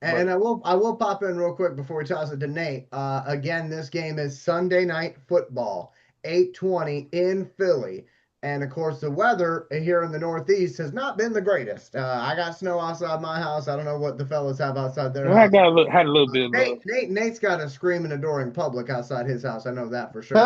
Speaker 1: And I will pop in real quick before we toss it to Nate. Again, this game is Sunday Night Football, 8:20 in Philly. And of course, the weather here in the Northeast has not been the greatest. I got snow outside my house. I don't know what the fellas have outside their
Speaker 2: Well, I
Speaker 1: house.
Speaker 2: had a little bit of love.
Speaker 1: Nate's got a screaming, adoring public outside his house. I know that for sure.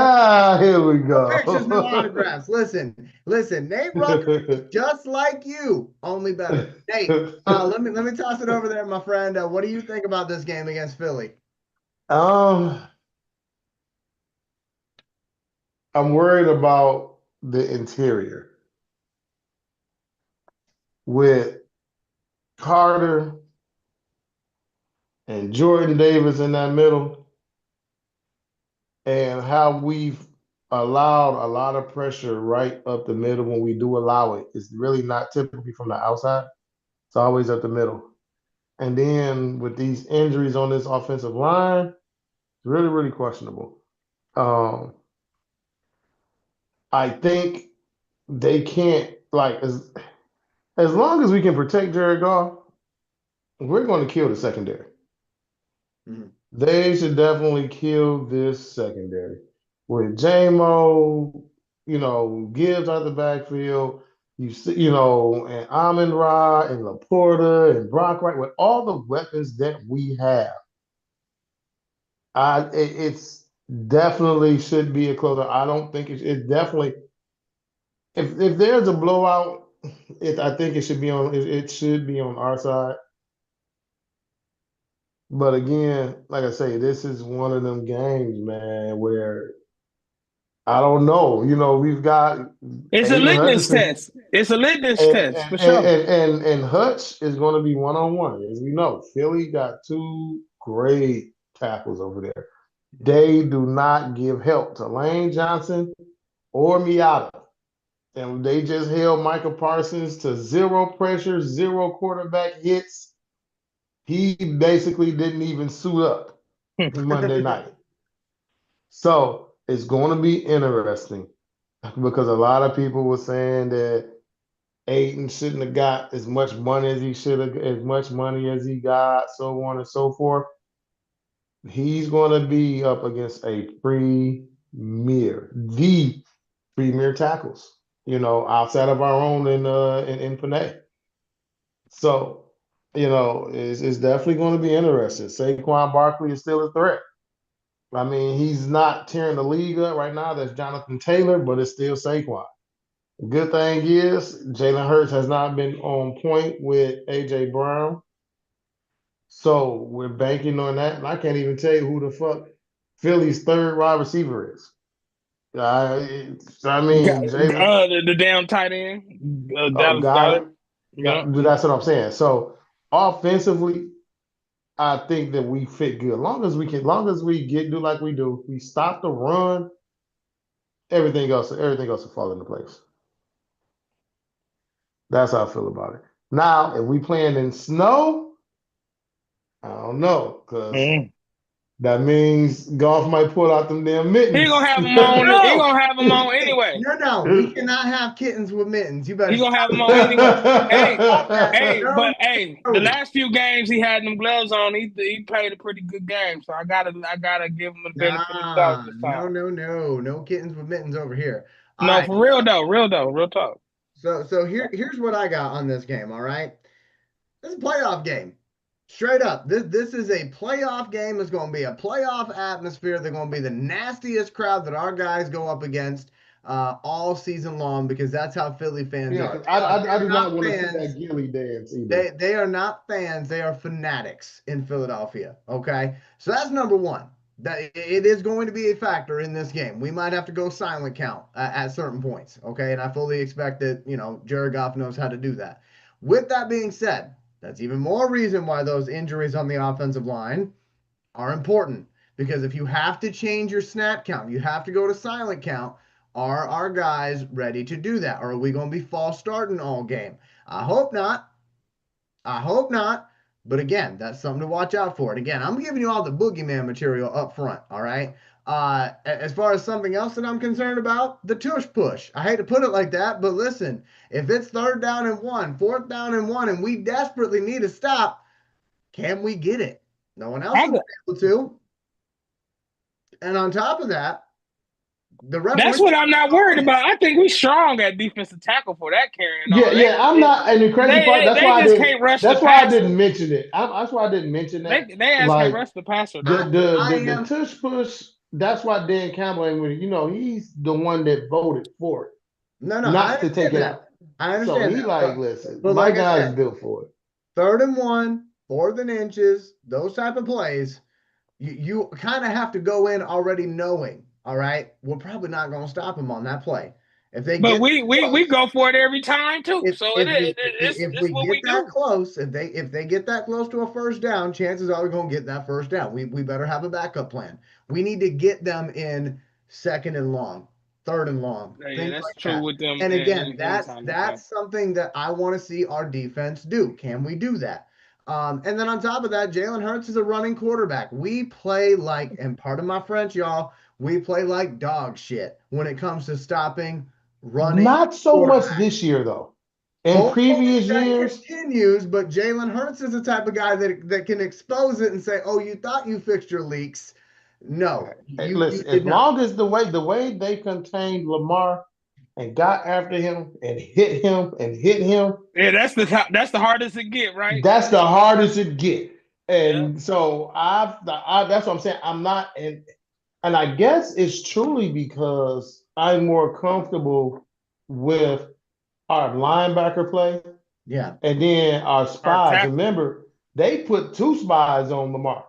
Speaker 3: here we
Speaker 1: No pictures, no
Speaker 3: go.
Speaker 1: autographs. Listen. Nate Rucker is just like you, only better. Nate, let me toss it over there, my friend. What do you think about this game against Philly?
Speaker 3: um, I'm worried about the interior with Carter and Jordan Davis in that middle, and how we've allowed a lot of pressure right up the middle when we do allow it. It's really not typically from the outside. It's always up the middle. And then with these injuries on this offensive line, it's really, really questionable. Um, I think they can't as long as we can protect Jared Goff, we're going to kill the secondary.
Speaker 1: Mhm.
Speaker 3: They should definitely kill this secondary with JMO, Gibbs out the backfield. You see, and Amon Ra and Laporta and Brock Wright with all the weapons that we have. It's definitely should be a closer. I don't think it definitely. If there's a blowout, I think it should be on our side. But again, like I say, this is one of them games, man, where I don't know. We've got
Speaker 2: It's a
Speaker 3: Aiden
Speaker 2: litmus
Speaker 3: Hutchinson,
Speaker 2: test. It's a litmus
Speaker 3: and
Speaker 2: test for
Speaker 3: and
Speaker 2: sure.
Speaker 3: and Hutch is going to be one-on-one. As we know, Philly got two great tackles over there. They do not give help to Lane Johnson or Miata. And they just held Micah Parsons to 0 pressure, 0 quarterback hits. He basically didn't even suit up Monday night. So it's going to be interesting because a lot of people were saying that Aiden shouldn't have got as much money as he should have, as much money as he got, so on and so forth. He's going to be up against the premier tackles, outside of our own in Panay. So, it's definitely going to be interesting. Saquon Barkley is still a threat. I mean, he's not tearing the league up right now. That's Jonathan Taylor, but it's still Saquon. The good thing is Jalen Hurts has not been on point with A.J. Brown. So we're banking on that. And I can't even tell you who the fuck Philly's third wide receiver is. I mean, Jalen,
Speaker 2: the damn tight end,
Speaker 3: Dallas
Speaker 2: Goedert.
Speaker 3: Yeah. That's what I'm saying. So offensively, I think that we fit good. Long as we do like we do, we stop the run, everything else will fall into place. That's how I feel about it. Now, if we playing in snow, I don't know, because that means Golf might pull out them damn mittens.
Speaker 2: He gonna have them on. He gonna have them on anyway.
Speaker 1: No, we cannot have kittens with mittens. You better.
Speaker 2: He gonna have them on anyway. The last few games he had them gloves on. He played a pretty good game, so I gotta give him the benefit of the doubt this time.
Speaker 1: No kittens with mittens over here.
Speaker 2: No, for real though, real talk.
Speaker 1: So here's what I got on this game. All right, this is a playoff game. Straight up, this is a playoff game. It's going to be a playoff atmosphere. They're going to be the nastiest crowd that our guys go up against all season long, because that's how Philly fans are.
Speaker 3: I do not want to see that Gilly dance either.
Speaker 1: They are not fans. They are fanatics in Philadelphia. Okay, so that's number one. That it is going to be a factor in this game. We might have to go silent count at certain points. Okay, and I fully expect that Jared Goff knows how to do that. With that being said, that's even more reason why those injuries on the offensive line are important. Because if you have to change your snap count, you have to go to silent count, are our guys ready to do that? Or are we going to be false starting all game? I hope not. But again, that's something to watch out for. And again, I'm giving you all the boogeyman material up front, all right? As far as something else that I'm concerned about, the tush push. I hate to put it like that, but listen, if it's 3rd down and 1, 4th down and 1, and we desperately need a stop, can we get it? No one else will be able to. And on top of that,
Speaker 2: that's what I'm not worried about. I think we're strong at defensive tackle for that carrying.
Speaker 3: Yeah, I'm not. And the crazy part, that's why I didn't mention it. That's why I didn't mention that.
Speaker 2: They can't rush the passer.
Speaker 3: The tush push. That's why Dan Campbell ain't with it. He's the one that voted for it. Not to take it out.
Speaker 1: I understand.
Speaker 3: So listen, but my guy's built for it.
Speaker 1: 3rd and 1, 4th and inches, those type of plays, you kind of have to go in already knowing. All right, we're probably not going to stop them on that play. If they
Speaker 2: we go for it every time too. If we
Speaker 1: get that close, if they get that close to a 1st down, chances are we're going to get that 1st down. We better have a backup plan. We need to get them in 2nd and long, 3rd and long.
Speaker 2: Yeah, that's true with them.
Speaker 1: And again, that's something that I want to see our defense do. Can we do that? And then on top of that, Jalen Hurts is a running quarterback. We play like, and pardon my French, y'all, we play like dog shit when it comes to stopping running.
Speaker 3: Not so much this year, though. In previous years,
Speaker 1: continues, but Jalen Hurts is the type of guy that can expose it and say, "Oh, you thought you fixed your leaks." No,
Speaker 3: listen. As long as the way they contained Lamar and got after him and hit him.
Speaker 2: Yeah, that's the hardest it get, right?
Speaker 3: That's the hardest it get, and so that's what I'm saying. I'm not in. And I guess it's truly because I'm more comfortable with our linebacker play.
Speaker 1: Yeah.
Speaker 3: And then our spies. Remember, they put 2 spies on Lamar.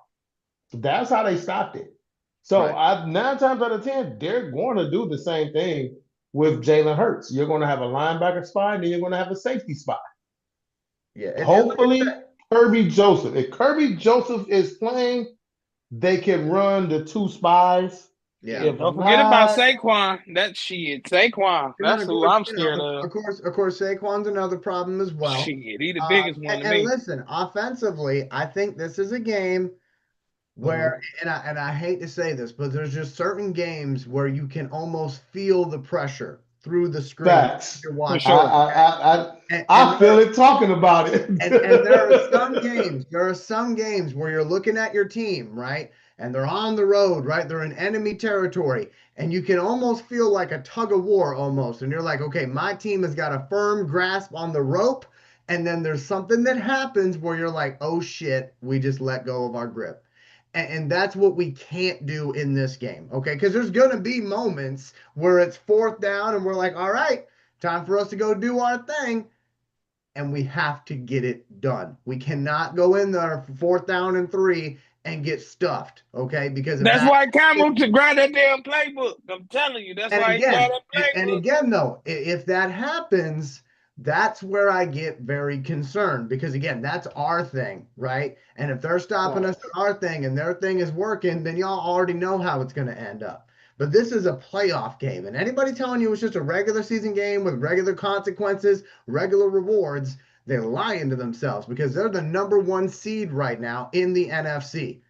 Speaker 3: That's how they stopped it. So 9 times out of 10, they're going to do the same thing with Jalen Hurts. You're going to have a linebacker spy, and then you're going to have a safety spy.
Speaker 1: Yeah.
Speaker 3: Hopefully, Kirby Joseph. If Kirby Joseph is playing, they can run the two spies.
Speaker 1: Yeah.
Speaker 3: If
Speaker 2: Don't forget about
Speaker 3: not,
Speaker 2: Saquon. That shit. Saquon. That's who I'm scared of.
Speaker 1: Of course, Saquon's another problem as well.
Speaker 2: Shit, he the biggest one to me.
Speaker 1: And listen, offensively, I think this is a game where, and I hate to say this, but there's just certain games where you can almost feel the pressure through the screen.
Speaker 3: Facts.
Speaker 1: You're watching.
Speaker 2: For sure.
Speaker 3: I feel it talking about it.
Speaker 1: And there are some games where you're looking at your team, right? And they're on the road, right? They're in enemy territory. And you can almost feel like a tug of war almost. And you're like, okay, my team has got a firm grasp on the rope. And then there's something that happens where you're like, oh shit, we just let go of our grip. And that's what we can't do in this game, okay? Because there's going to be moments where it's 4th down and we're like, all right, time for us to go do our thing. And we have to get it done. We cannot go in there for 4th down and 3 and get stuffed, okay? Because
Speaker 2: that's why Cameron to grab that damn playbook. I'm telling you, that's why he grabbed that playbook.
Speaker 1: And again, though, if that happens, that's where I get very concerned because, again, that's our thing, right? And if they're stopping us at our thing and their thing is working, then y'all already know how it's going to end up. But this is a playoff game. And anybody telling you it's just a regular season game with regular consequences, regular rewards, they're lying to themselves because they're the #1 seed right now in the NFC.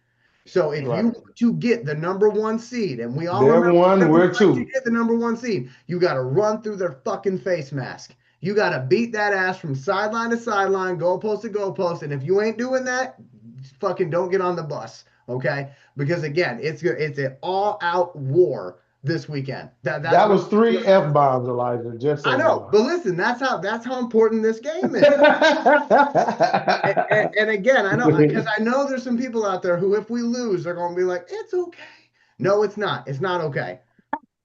Speaker 1: So if you want to get the #1 seed, and we all remember
Speaker 3: we're 2.
Speaker 1: To get the #1 seed, you got to run through their fucking face mask. You got to beat that ass from sideline to sideline, goalpost to goalpost. And if you ain't doing that, fucking don't get on the bus, okay? Because again, it's an all-out war this weekend.
Speaker 3: That was 3 F-bombs, Elijah. Just so
Speaker 1: I know, but listen, that's how important this game is. and again, I know because I know there's some people out there who, if we lose, they're going to be like, "It's okay." No, it's not. It's not okay.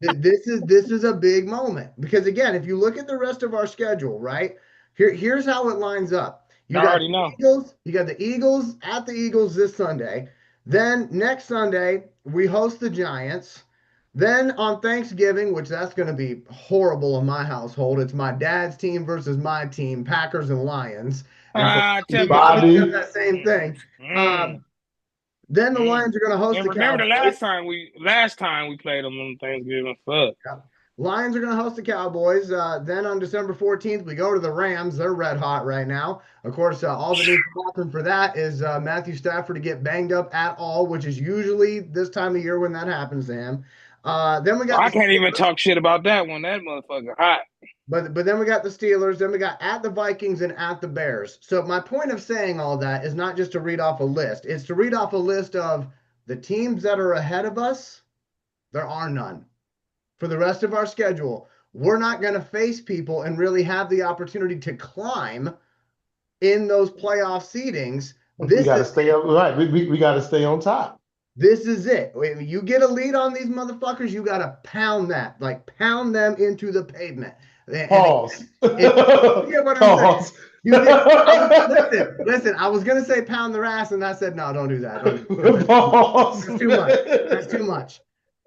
Speaker 1: This is a big moment because again, if you look at the rest of our schedule, right? Here's how it lines up. You got the Eagles at the Eagles this Sunday. Then next Sunday we host the Giants. Then on Thanksgiving, which that's going to be horrible in my household, it's my dad's team versus my team, Packers and Lions. And
Speaker 3: Bobby,
Speaker 1: that same thing. Then the Lions are going to host the Cowboys.
Speaker 2: Remember the last time we played them on Thanksgiving. Fuck.
Speaker 1: Yeah. Lions are going to host the Cowboys. Then on December 14th, we go to the Rams. They're red hot right now. Of course, all that needs to happen for that is Matthew Stafford to get banged up at all, which is usually this time of year when that happens to him. Then we got.
Speaker 2: I can't even talk shit about that one. That motherfucker hot.
Speaker 1: But then we got the Steelers. Then we got at the Vikings and at the Bears. So my point of saying all that is not just to read off a list. It's to read off a list of the teams that are ahead of us. There are none. For the rest of our schedule, we're not going to face people and really have the opportunity to climb in those playoff seedings.
Speaker 3: We got to stay up. Right. We got to stay on top.
Speaker 1: This is it. When you get a lead on these motherfuckers, you got to pound that, like pound them into the pavement.
Speaker 3: Pause.
Speaker 1: Pause. Listen, I was going to say pound their ass, and I said, no, don't do that. Pause. That's too much. That's too much.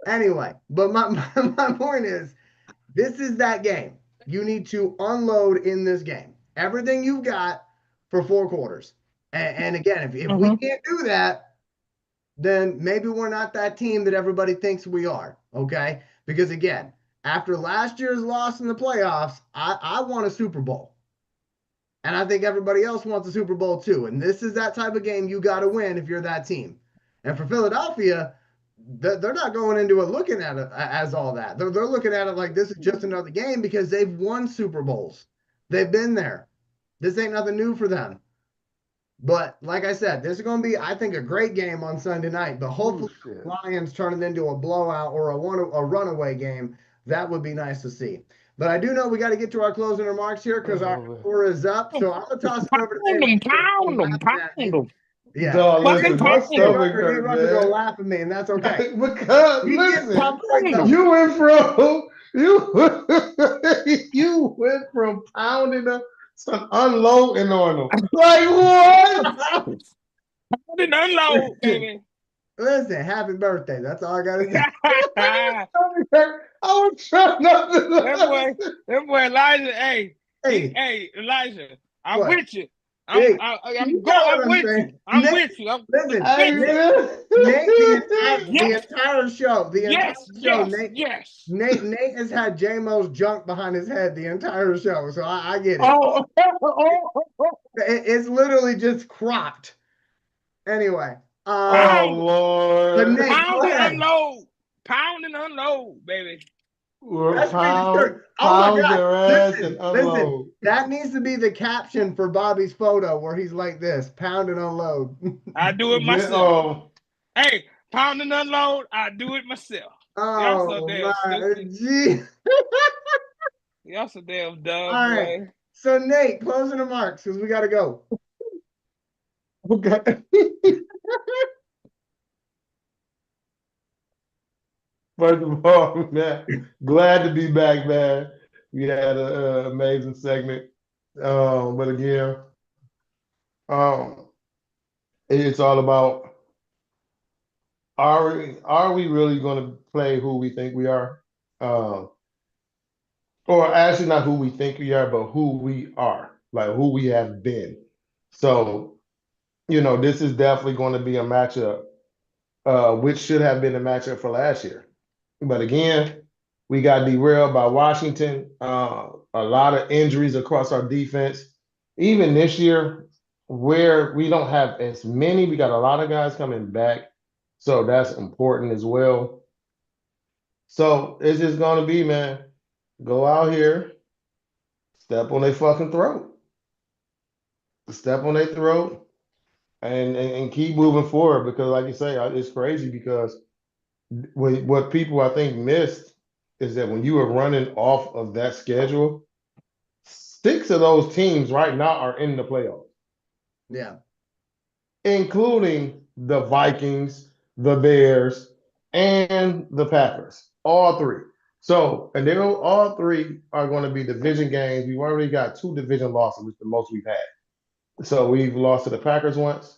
Speaker 1: Anyway, but my point is, this is that game. You need to unload in this game. Everything you've got for 4 quarters. And again, if we can't do that, then maybe we're not that team that everybody thinks we are, okay? Because again, after last year's loss in the playoffs, I want a Super Bowl. And I think everybody else wants a Super Bowl too. And this is that type of game you got to win if you're that team. And for Philadelphia, they're not going into it looking at it as all that. They're looking at it like this is just another game because they've won Super Bowls. They've been there. This ain't nothing new for them. But like I said, this is going to be, I think, a great game on Sunday night. But hopefully the Lions turn it into a blowout or a runaway game. That would be nice to see. But I do know we got to get to our closing remarks here because our score is up. So I'm going to toss it over to
Speaker 2: Pound them.
Speaker 1: Yeah.
Speaker 3: Dog, listen, my stomach
Speaker 1: You're
Speaker 3: hurt,
Speaker 1: going to go laugh at me, and that's okay.
Speaker 3: Because listen, you went from pounding them to unloading on them. Like what?
Speaker 2: I didn't unload, baby.
Speaker 1: Listen, happy birthday. That's all I got to say.
Speaker 3: I was trying not to.
Speaker 2: That boy Elijah, hey, Elijah, I'm with you.
Speaker 1: Hey,
Speaker 2: I'm
Speaker 1: you got what
Speaker 2: I'm
Speaker 1: I'm
Speaker 2: with
Speaker 1: saying.
Speaker 2: you. I'm
Speaker 1: Nate,
Speaker 2: with you.
Speaker 1: listen,
Speaker 3: Hey,
Speaker 2: with you.
Speaker 1: Nate, the
Speaker 2: Yes.
Speaker 1: entire show,
Speaker 2: Yes.
Speaker 1: Nate,
Speaker 2: Yes.
Speaker 1: Nate has had J-Mo's junk behind his head the entire show, so I get it.
Speaker 3: oh,
Speaker 1: It's literally just cropped. Anyway,
Speaker 3: oh,
Speaker 1: but
Speaker 3: Lord.
Speaker 1: Nate, go
Speaker 2: Pound and
Speaker 1: ahead.
Speaker 2: unload. Pound and unload, baby.
Speaker 3: We're
Speaker 1: That should be the
Speaker 3: pound,
Speaker 1: shirt. Oh my
Speaker 3: pound
Speaker 1: God.
Speaker 3: their ass and
Speaker 1: Listen.
Speaker 3: unload.
Speaker 1: That needs to be the caption for Bobby's photo where he's like this, pound and unload.
Speaker 2: I do it
Speaker 3: Yeah,
Speaker 2: myself.
Speaker 3: oh,
Speaker 2: Hey, pound and unload, I do it myself. Y'all so
Speaker 1: Oh
Speaker 2: damn
Speaker 1: my
Speaker 2: stupid.
Speaker 1: gee.
Speaker 2: Y'all so damn dumb,
Speaker 1: All right.
Speaker 2: boy.
Speaker 1: So Nate, closing remarks because we gotta go.
Speaker 3: okay. First of all, man, glad to be back, man. We had an amazing segment. But again, um, it's all about are we really going to play who we think we are? Or actually not who we think we are, but who we are, like who we have been. So, this is definitely going to be a matchup, which should have been a matchup for last year. But again, we got derailed by Washington. A lot of injuries across our defense. Even this year, where we don't have as many, we got a lot of guys coming back. So that's important as well. So it's just going to be, man, go out here, step on their fucking throat, step on their throat, and keep moving forward. Because, like you say, it's crazy because what people I think missed is that when you are running off of that schedule, 6 of those teams right now are in the playoffs,
Speaker 1: Yeah.
Speaker 3: including the Vikings, the Bears, and the Packers. All 3. So, and they're all 3 are going to be division games. We've already got 2 division losses, which is the most we've had. So we've lost to the Packers once.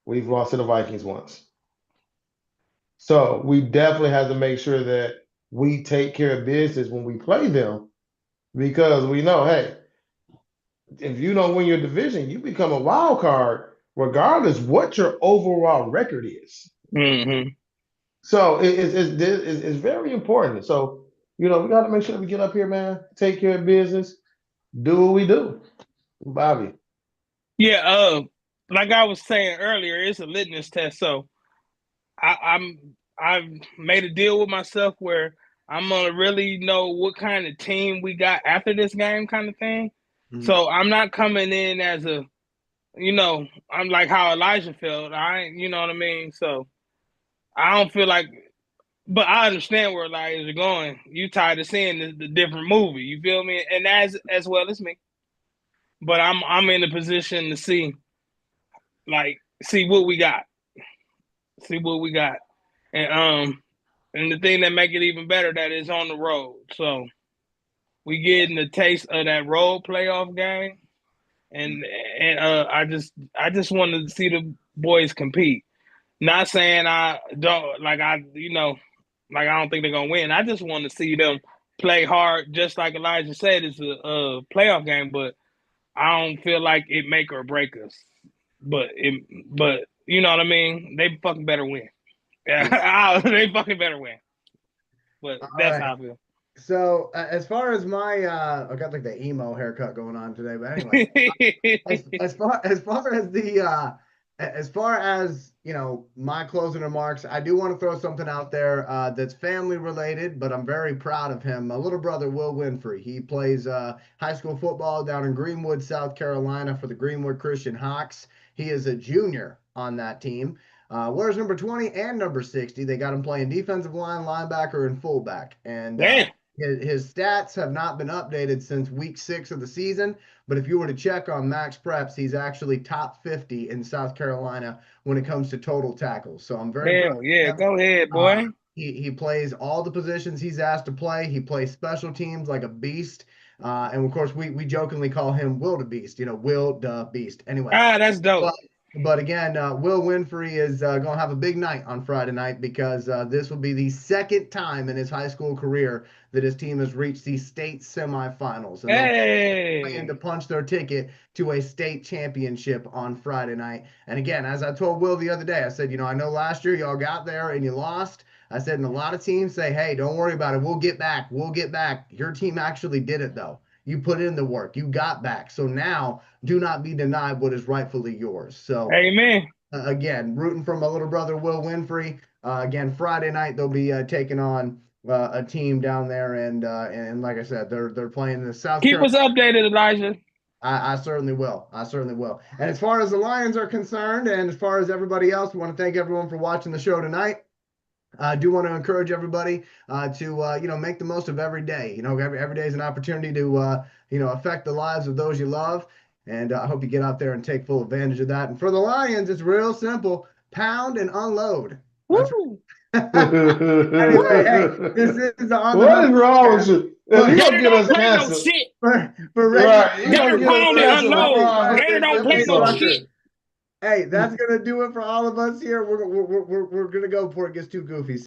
Speaker 3: We've lost to the Vikings once. So we definitely have to make sure that we take care of business when we play them because we know, hey, if you don't win your division, you become a wild card regardless what your overall record is.
Speaker 2: Mm-hmm.
Speaker 3: So it's very important. So, we got to make sure we get up here, man, take care of business, do what we do. Bobby.
Speaker 2: Yeah, like I was saying earlier, it's a litmus test. So I've made a deal with myself where I'm gonna really know what kind of team we got after this game, kind of thing.
Speaker 1: Mhm.
Speaker 2: So I'm not coming in as I'm like how Elijah felt. You know what I mean. So I don't feel like, but I understand where Elijah's going. You tired of seeing the different movie. You feel me? And as well as me. But I'm in a position to see what we got, and and the thing that make it even better that is on the road. So we getting a taste of that road playoff game, and I just want to see the boys compete. Not saying I don't like I don't think they're gonna win. I just want to see them play hard, just like Elijah said. It's a playoff game, but I don't feel like it make or break us. But you know what I mean. They fucking better win. Yeah, they fucking better win. But
Speaker 1: All
Speaker 2: that's
Speaker 1: right.
Speaker 2: how I feel.
Speaker 1: So as far as my I got like the emo haircut going on today, but anyway, as far as the as far as my closing remarks, I do want to throw something out there that's family related, but I'm very proud of him. My little brother Will Winfrey, he plays high school football down in Greenwood, South Carolina for the Greenwood Christian Hawks. He is a junior on that team. Wears number 20 and number 60. They got him playing defensive line, linebacker, and fullback. And
Speaker 2: Damn.
Speaker 1: his stats have not been updated since week 6 of the season. But if you were to check on Max Preps, he's actually top 50 in South Carolina when it comes to total tackles. So I'm very proud
Speaker 2: Hell
Speaker 1: of
Speaker 2: yeah.
Speaker 1: him.
Speaker 2: Go ahead, boy.
Speaker 1: He plays all the positions he's asked to play. He plays special teams like a beast. And of course, we jokingly call him Wildebeest, Will the Beast. Anyway,
Speaker 2: That's dope.
Speaker 1: But again, Will Winfrey is going to have a big night on Friday night because this will be the second time in his high school career that his team has reached the state semifinals. And they'll plan to
Speaker 2: Hey,
Speaker 1: punch their ticket to a state championship on Friday night. And again, as I told Will the other day, I said, I know last year y'all got there and you lost. I said, and a lot of teams say, hey, don't worry about it. We'll get back. We'll get back. Your team actually did it, though. You put in the work. You got back. So now do not be denied what is rightfully yours. So,
Speaker 2: amen.
Speaker 1: again, rooting for my little brother, Will Winfrey. Again, Friday night, they'll be taking on a team down there. And like I said, they're playing the South
Speaker 2: Keep us
Speaker 1: Carolina.
Speaker 2: updated, Elijah.
Speaker 1: I certainly will. I certainly will. And as far as the Lions are concerned, and as far as everybody else, we want to thank everyone for watching the show tonight. I do want to encourage everybody to make the most of every day. Every day is an opportunity to affect the lives of those you love, and I hope you get out there and take full advantage of that. And for the Lions, it's real simple: pound and unload. That's
Speaker 2: Woo!
Speaker 1: anyway. Hey, this is the On the
Speaker 3: What
Speaker 1: Hustle
Speaker 3: is wrong with
Speaker 1: podcast.
Speaker 3: you? If you
Speaker 2: Gator
Speaker 3: gonna get
Speaker 2: don't
Speaker 3: us
Speaker 2: play no
Speaker 3: canceled,
Speaker 2: shit.
Speaker 1: For
Speaker 3: right? You
Speaker 2: Gator
Speaker 3: gonna get us
Speaker 2: pound and
Speaker 3: canceled
Speaker 2: unload.
Speaker 3: before our
Speaker 2: Gator don't play no
Speaker 3: episode.
Speaker 2: shit.
Speaker 1: Hey, that's gonna do it for all of us here. We're gonna go before it gets too goofy.